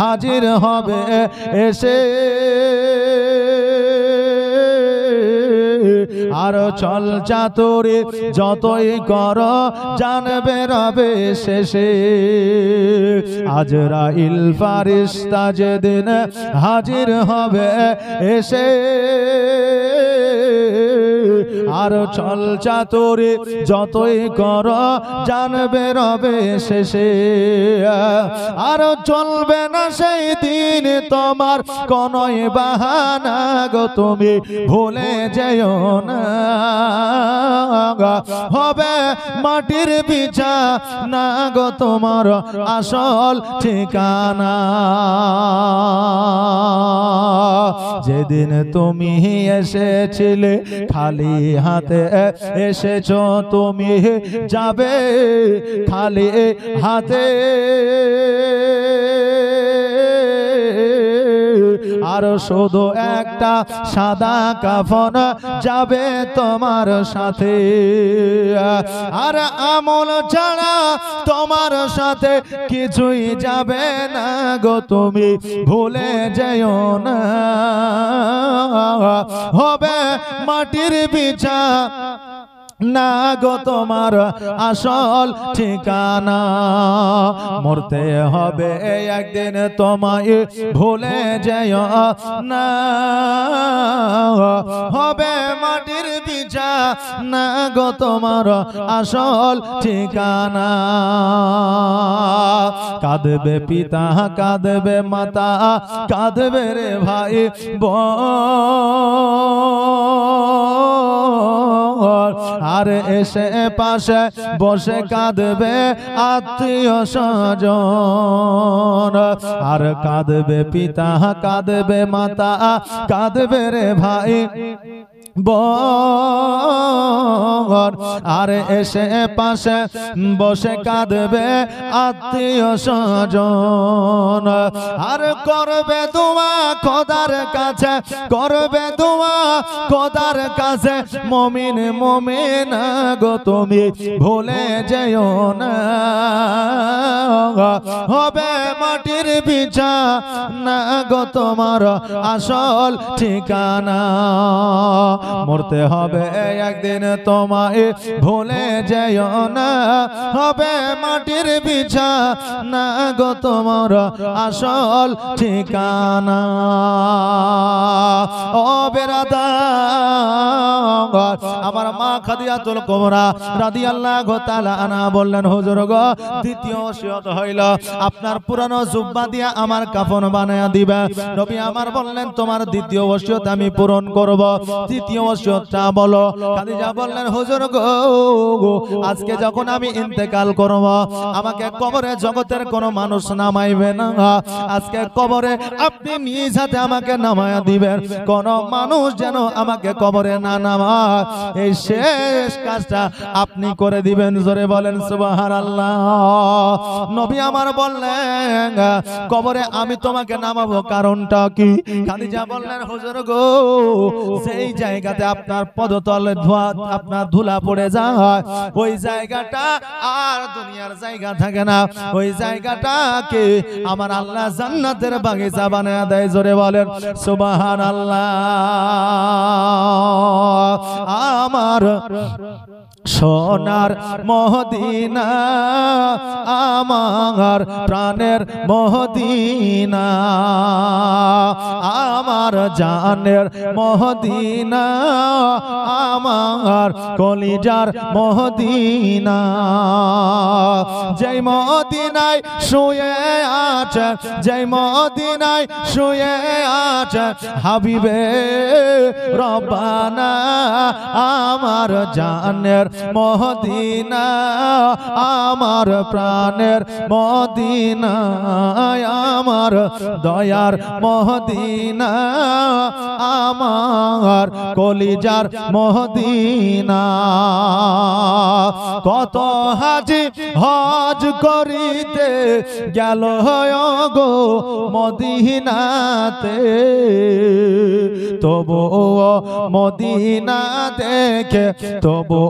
হাজির হবে এসে, আর চল চাতুরি যতই কর জানবে রবে শেষে। আজরাইল ফারিস্তা যেদিন হাজির হবে এসে, আর চল চাতুরি যতই কর জানবে রবে শেষে। আর চলবে না সেই দিন তোমার কোনই বাহানা গো, তুমি ভুলে যেও না, হবে মাটির বিছানা গো তোমার আসল ঠিকানা। যেদিন তুমি এসেছিলে খালি হাতে এসেছো, তুমি যাবে খালি হাতে। আর শুধু একটা সাদা কাফন যাবে তোমার সাথে। আর আমল ছাড়া তোমার সাথে কিছুই যাবে না গো, তুমি ভুলে যেও না, হবে মাটির বিছানা গো তোমার আসল ঠিকানা। মরতে হবে একদিন তোমায় ভুলে যেও না, হবে মাটির বিছানা গো তোমার আসল ঠিকানা। কাঁদবে পিতা, কাঁদবে মাতা, কাঁদবে রে ভাই বোন। আর এসে পাশে বসে কাঁদবে আত্মীয় স্বজন। আর কাঁদবে পিতা, কাঁদবে মাতা, কাঁদবে রে ভাই বোন। আর এসে পাশে বসে কাঁদবে আত্মীয় স্বজন। আর করবে দোয়া খোদার কাছে, করবে দোয়া খোদার কাছে, মুমিন মুমিনা গো তুমি ভুলে যেও না, হবে মাটির বিছানা গো তোমার আসল ঠিকানা। মরতে হবে একদিন তোমায় ভুলে যেও না, হবে মাটির বিছানা গো তোমার আসল ঠিকানা। ও বেরাদার, আমার মা খাদিজাতুল কুবরা রাদিয়াল্লাহু তাআলা আনহা বললেন, হুজুর গো, দ্বিতীয় ওসিয়ত হইল আপনার পুরানো জুব্বা দিয়া আমার কাফন বানায়া দিবে। নবী আমার বললেন, তোমার দ্বিতীয় ওসিয়ত আমি পূরণ করব। তৃতীয় ওসিয়তটা বলো। খাদিজা বললেন, হুজুর গো, আজকে যখন আমি ইন্তেকাল করব, আমাকে কবরে জগতের কোনো মানুষ নামাইবে না। আজকে কবরে আপনি নিজ হাতে আমাকে নামায়া দিবেন, কোন মানুষ যেন আমাকে কবরে না নামায়, এই শেষ কাজটা আপনি করে দিবেন। জোরে বলেন সুবহানাল্লাহ। নবী আমার বললেন, কবরে আমি তোমাকে নামাবো, কারণটা কি? খাদিজা বললেন, হুজুর গো, সেই জায়গাতে আপনার পদতলে ধোয়া আপনার ধুলা পড়ে যায়, ওই জায়গাটা আর দুনিয়ার জায়গা থাকে না, ওই জায়গাটাকে আমার আল্লাহ জান্নাতের বাগিচা বানায় দেয়। জোরে বলেন সুবহানাল্লাহ। আমার সোনার মদিনা, আমার প্রাণের মদিনা, আমার জানের মদিনা, আমার কলিজার মদিনা, যেই মদিনায় শুয়ে আছে, যেই মদিনায় শুয়ে আছে হাবিবে রব্বানা, আমার জানের মদিনা, আমার প্রাণের মদিনা, আমার দয়ার মদিনা, আমার কলিজার মদিনা। কত হাজি হজ করিতে গেল গো মদিনাতে, তবু মদিনা দেখে, তবু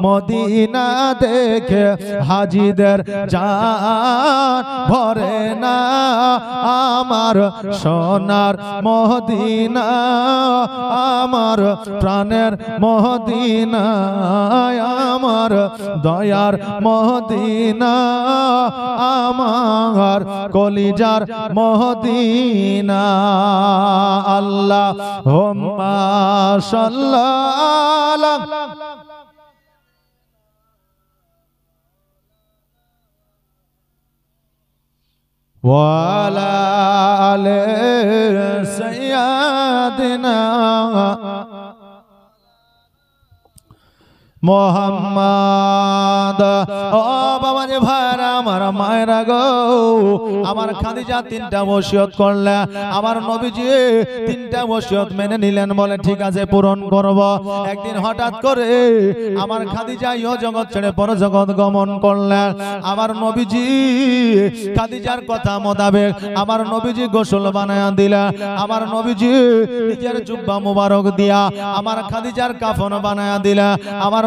মদিনা দেখে হাজিদের জান ভরে না। আমার সোনার মদিনা, আমার প্রাণের মদিনা, আমার দয়ার মদিনা, আমার কলিজার মদিনা। আল্লাহুম্মা সাল্লি ওয়ালা আলে সাইয়্যিদিনা মোহাম্মদ। ও বাবা যে ভাইরা, আমার মায়েরা গো, আমার খাদিজা তিনটা ওসিয়ত করলে, আমার নবীজি তিনটা ওসিয়ত মেনে নিলেন, বলে ঠিক আছে পূরণ করব। একদিন হঠাৎ করে আমার খাদিজা ইহ জগৎ ছেড়ে পর জগৎ গমন করলেন। আমার নবীজি খাদিজার কথা মোতাবেক আমার নবীজি গোসল বানায়া দিলেন। আমার নবীজি নিজের জুব্বা মুবারক দিয়া আমার খাদিজার কাফন বানায়া দিলেন। আমার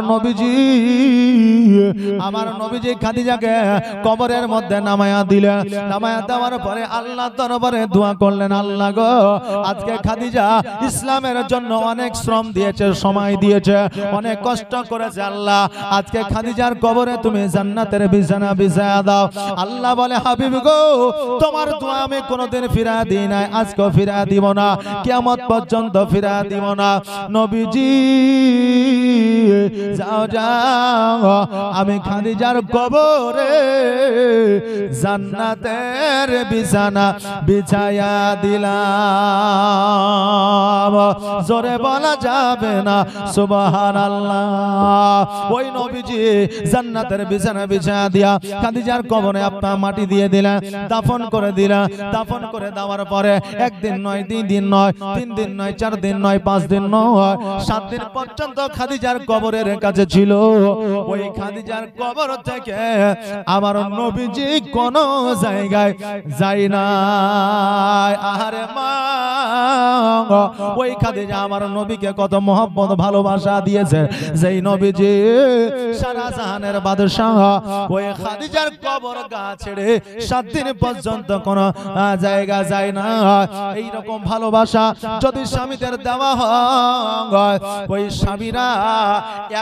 নবীজি খাদিজাকে কবরের মধ্যে নামায়া দিলেন। নামায়া দেওয়ার পরে আল্লাহ দরবারে দোয়া করলেন, আল্লাহ গো, আজকে খাদিজা ইসলামের জন্য অনেক শ্রম দিয়েছে, সময় দিয়েছে, অনেক কষ্ট করেছে। আল্লাহ, আজকে খাদিজার কবরে তুমি জান্নাতের বিছানা বিছায়া দাও। আল্লাহ বলে, হাবিব গো, তোমার দোয়া আমি কোনোদিন ফিরা দিই নাই, আজকেও ফিরা দিব না, কিয়ামত পর্যন্ত ফিরা দিব না। নবীজি যাও যাও, আমি খাদিজার কবরে জান্নাতের বিছানা বিছায়া দিলাম। জোরে বলা যাবে না সুবহানাল্লাহ। ওই নবীজি জান্নাতের বিছানা বিছায়া দিয়া খাদিজার কবরে আপনার মাটি দিয়ে দিলেন, দাফন করে দিলেন। দাফন করে দেওয়ার পরে একদিন নয়, 2 দিন নয়, 3 দিন নয়, 4 দিন নয়, 5 দিন নয়, 7 দিন পর্যন্ত খাদিজার কবরের কাছে ছিল। ওই খাদিজার কবর থেকে আমার নবীজি কোন জায়গায় যাই না। আরে মা, ওই খাদিজা আমার নবীকে কত মহব্বত ভালোবাসা দিয়েছে। যেই নবীজি সারা জাহানের বাদশাহ, ওই খাদিজার কবর গা ছেড়ে 7 দিন পর্যন্ত কোন জায়গা যায় না। এই রকম ভালোবাসা যদি স্বামীদের দেওয়া হয়, ওই স্বামীরা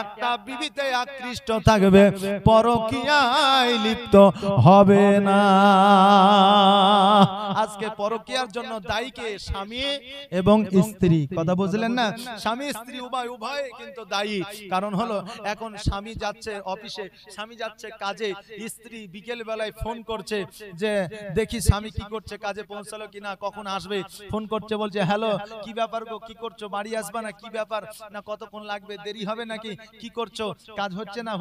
একটা বিবিতে আকৃষ্ট থাকবে, পরকীয়ায় লিপ্ত হবে না। আজকে পরকীয়ার জন্য দায়ী কে? স্বামী এবং স্ত্রী। কথা বুঝলেন না? স্বামী স্ত্রী উভয় কিন্তু দায়ী। কারণ হলো এখন স্বামী যাচ্ছে অফিসে, স্বামী যাচ্ছে কাজে, স্ত্রী বিকেল বেলায় ফোন করছে যে দেখি স্বামী কি করছে, কাজে পৌঁছালো কিনা, কখন আসবে, ফোন করছে, বলছে হ্যালো কি ব্যাপার গো, কি করছো, বাড়ি আসবা না, কি ব্যাপার, না কতক্ষণ লাগবে, দেরি হবে নাকি, কি করছো, কাজ হচ্ছে না,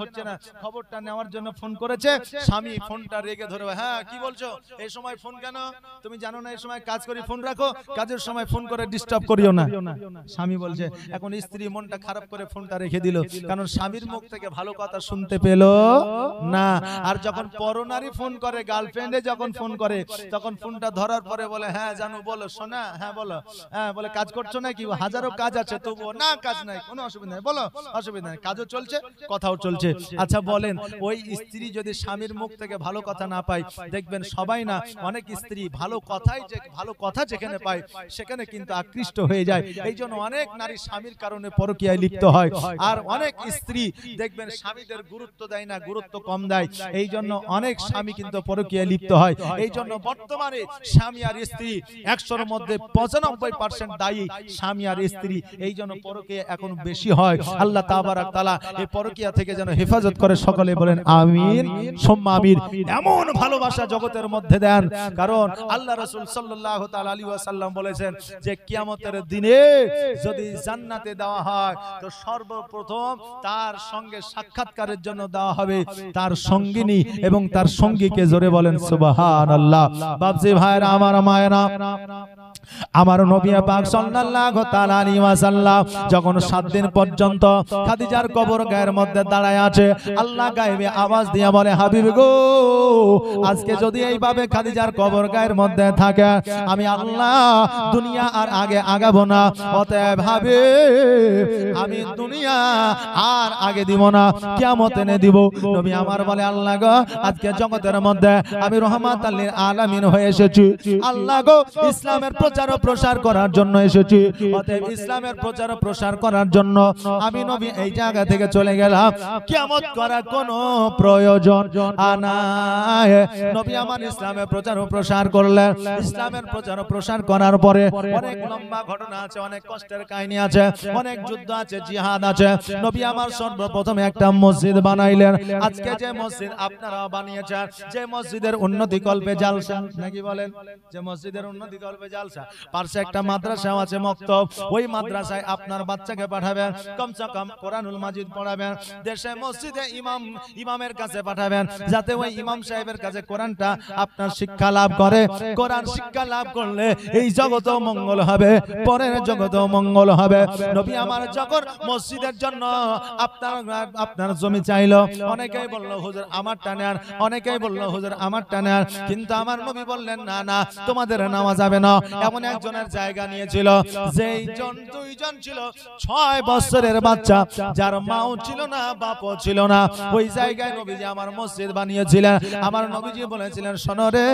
খবরটা নেওয়ার জন্য ফোন করেছে। স্বামী ফোনটা রেখে ধরে, হ্যাঁ কি বলছো, এই সময় ফোন কেন, তুমি জানো না এই সময় কাজ করি, ফোন রাখো, কাজের সময় ফোন করে ডিস্টার্ব করিও না। স্বামী বলছে, এখন স্ত্রী মনটা খারাপ করে ফোনটা রেখে দিল, কারণ স্বামীর মুখ থেকে ভালো কথা শুনতে পেল না। আর যখন পরনারী ফোন করে, গার্লফ্রেন্ডে যখন ফোন করে, তখন ফোনটা ধরার পরে বলে, হ্যাঁ জানো, বলো সোনা, হ্যাঁ বলো, হ্যাঁ বলে কাজ করছো নাকি, হাজারো কাজ আছে, তবুও না কাজ নাই, কোনো অসুবিধা নেই, বলো অসুবিধা নেই, কাজও চলছে কথাও চলছে। আচ্ছা বলেন, ওই স্ত্রী যদি স্বামীর মুখ থেকে ভালো কথা না পায়, দেখবেন সবাই না, অনেক স্ত্রী ভালো কথা যেখানে পায় সেখানে কিন্তু আকৃষ্ট হয়ে যায়। এই জন্য অনেক নারী স্বামীর কারণে পরকীয়ায় লিপ্ত হয়। আর অনেক স্ত্রী দেখবেন স্বামীদের গুরুত্ব দেয় না, গুরুত্ব কম দেয়, এই জন্য অনেক স্বামী কিন্তু পরকীয়ায় লিপ্ত হয়। এই জন্য বর্তমানে স্বামী আর স্ত্রী 100-র মধ্যে 95% দায়ী স্বামী আর স্ত্রী। এই জন্য পরকীয়া এখন বেশি হয়। আল্লাহ তাবারাক তাআলা এই পরকীয়া থেকে যেন হেফাজত করে, সকলে বলেন আমিন সুম্মা আমিন। এমন ভালোবাসা জগতের মধ্যে দেন, কারণ আল্লাহ রাসূল সাল্লাল্লাহু তাআলা আলাইহি ওয়াসাল্লাম বলেছেন যে কিয়ামতের দিনে যদি জান্নাতে দেওয়া হয়, তো সর্বপ্রথম তার সঙ্গে সাক্ষাৎকারের জন্য দেওয়া হবে তার সঙ্গিনী এবং তার সঙ্গীকে। জোরে বলেন সুবহানাল্লাহ। বাপজি ভাইরা আমার, মায়েরা আমার, নবী পাক সাল্লাল্লাহু তাআলা আলাইহি ওয়াসাল্লাম যখন 7 দিন পর্যন্ত খাদিজার কবর গায়ের মধ্যে দাঁড়ায় আছে, আল্লাহ গায়েবে আওয়াজ দিয়ে বলে, হাবিব গো, আজকে যদি এইভাবে খাদিজার কবর গায়ের মধ্যে থাকে, আমি আল্লাহ দুনিয়া আর আগে আগাবো না, অতএব হাবিব আমি দুনিয়া আর আগে দিব না, কিয়ামত এনে দিব। নবী আমার বলে, আল্লাহ গো, আজকে জগতের মধ্যে আমি রহমাতুল লিল আলামিন হয়ে এসেছি, আল্লাহ গো, ইসলামের প্রচার ও প্রসার করার জন্য এসেছি, অতএব ইসলামের প্রচার ও প্রসার করার জন্য আমি নবী এই জায়গা থেকে চলে গেলাম, কিয়ামত করার কোনো প্রয়োজন নাই। নবী আমার ইসলামের প্রচার ও প্রসার করলেন। ইসলামের প্রচার ও প্রসার করার পরে অনেক লম্বা ঘটনা আছে, অনেক কষ্টের কাহিনী আছে, অনেক যুদ্ধ আছে, জিহাদ আছে। নবী আমার সর্বপ্রথম একটা মসজিদ বানাইলেন। আজকে যে মসজিদ আপনারা বানিয়েছেন, যে মসজিদের উন্নতি কল্পে জালসা, নাকি বলেন, যে মসজিদের উন্নতি কল্পে জালসা, পাশে একটা মাদ্রাসাও আছে, মক্তব, ওই মাদ্রাসায় আপনার বাচ্চাকে পাঠাবেন, কমসে কম কোরআনুল মাজিদ পড়াবেন। দেশে মসজিদে ইমামের কাছে পাঠাবেন, যাতে ওই ইমাম সাহেবের কাছে কোরআনটা আপনার শিক্ষা লাভ করে। কোরআন শিক্ষা লাভ করলে এই জগতেও মঙ্গল হবে, পরের জগতেও মঙ্গল হবে। নবী আমার যখন মসজিদের জন্য আপনার জমি চাইলো, অনেকেই বললো হুজুর আমারটা নেন, অনেকেই বললো হুজুর আমারটা নেন, কিন্তু আমার নবী বললেন না না, তোমাদের নেওয়া যাবে না। এমন একজনের জায়গা নিয়েছিল, যেই জন দুইজন ছিল 6 বছরের বাচ্চা, যার মাও ছিল না, বাপও ছিল না, ওই জায়গায় নবীজি আমার মসজিদ বানিয়েছিলেন। আমার নবীজি বলেছিলেন, শোনো রে,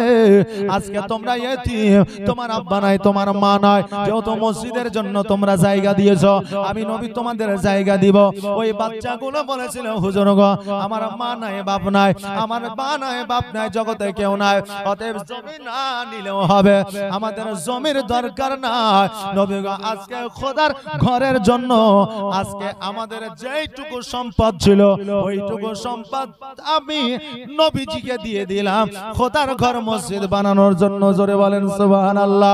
আজকে তোমরা ইতিম, তোমার আব্বা নাই, তোমার মা নাই, যেহেতু মসজিদের জন্য তোমরা জায়গা দিয়েছো, আমি নবী তোমাদের জায়গা দিব। ওই বাচ্চাগুলো বলেছিল, হুজুর গো, আমার মা নাই, বাপ নাই, আমার মা নাই, বাপ নাই, জগতে কেউ নাই, অতএব জমি না নিলেও হবে, আমাদের জমির দরকার নাই। নবী গো, আজকে খোদার ঘরের জন্য আজকে আমাদের যেইটুকু সম্পদ ছিল, ওইটুকু সম্পদ আমি নবীজিকে দিয়ে দিলাম খোদার ঘর মসজিদ বানানোর জন্য। জোরে বলেন সুবহানাল্লাহ।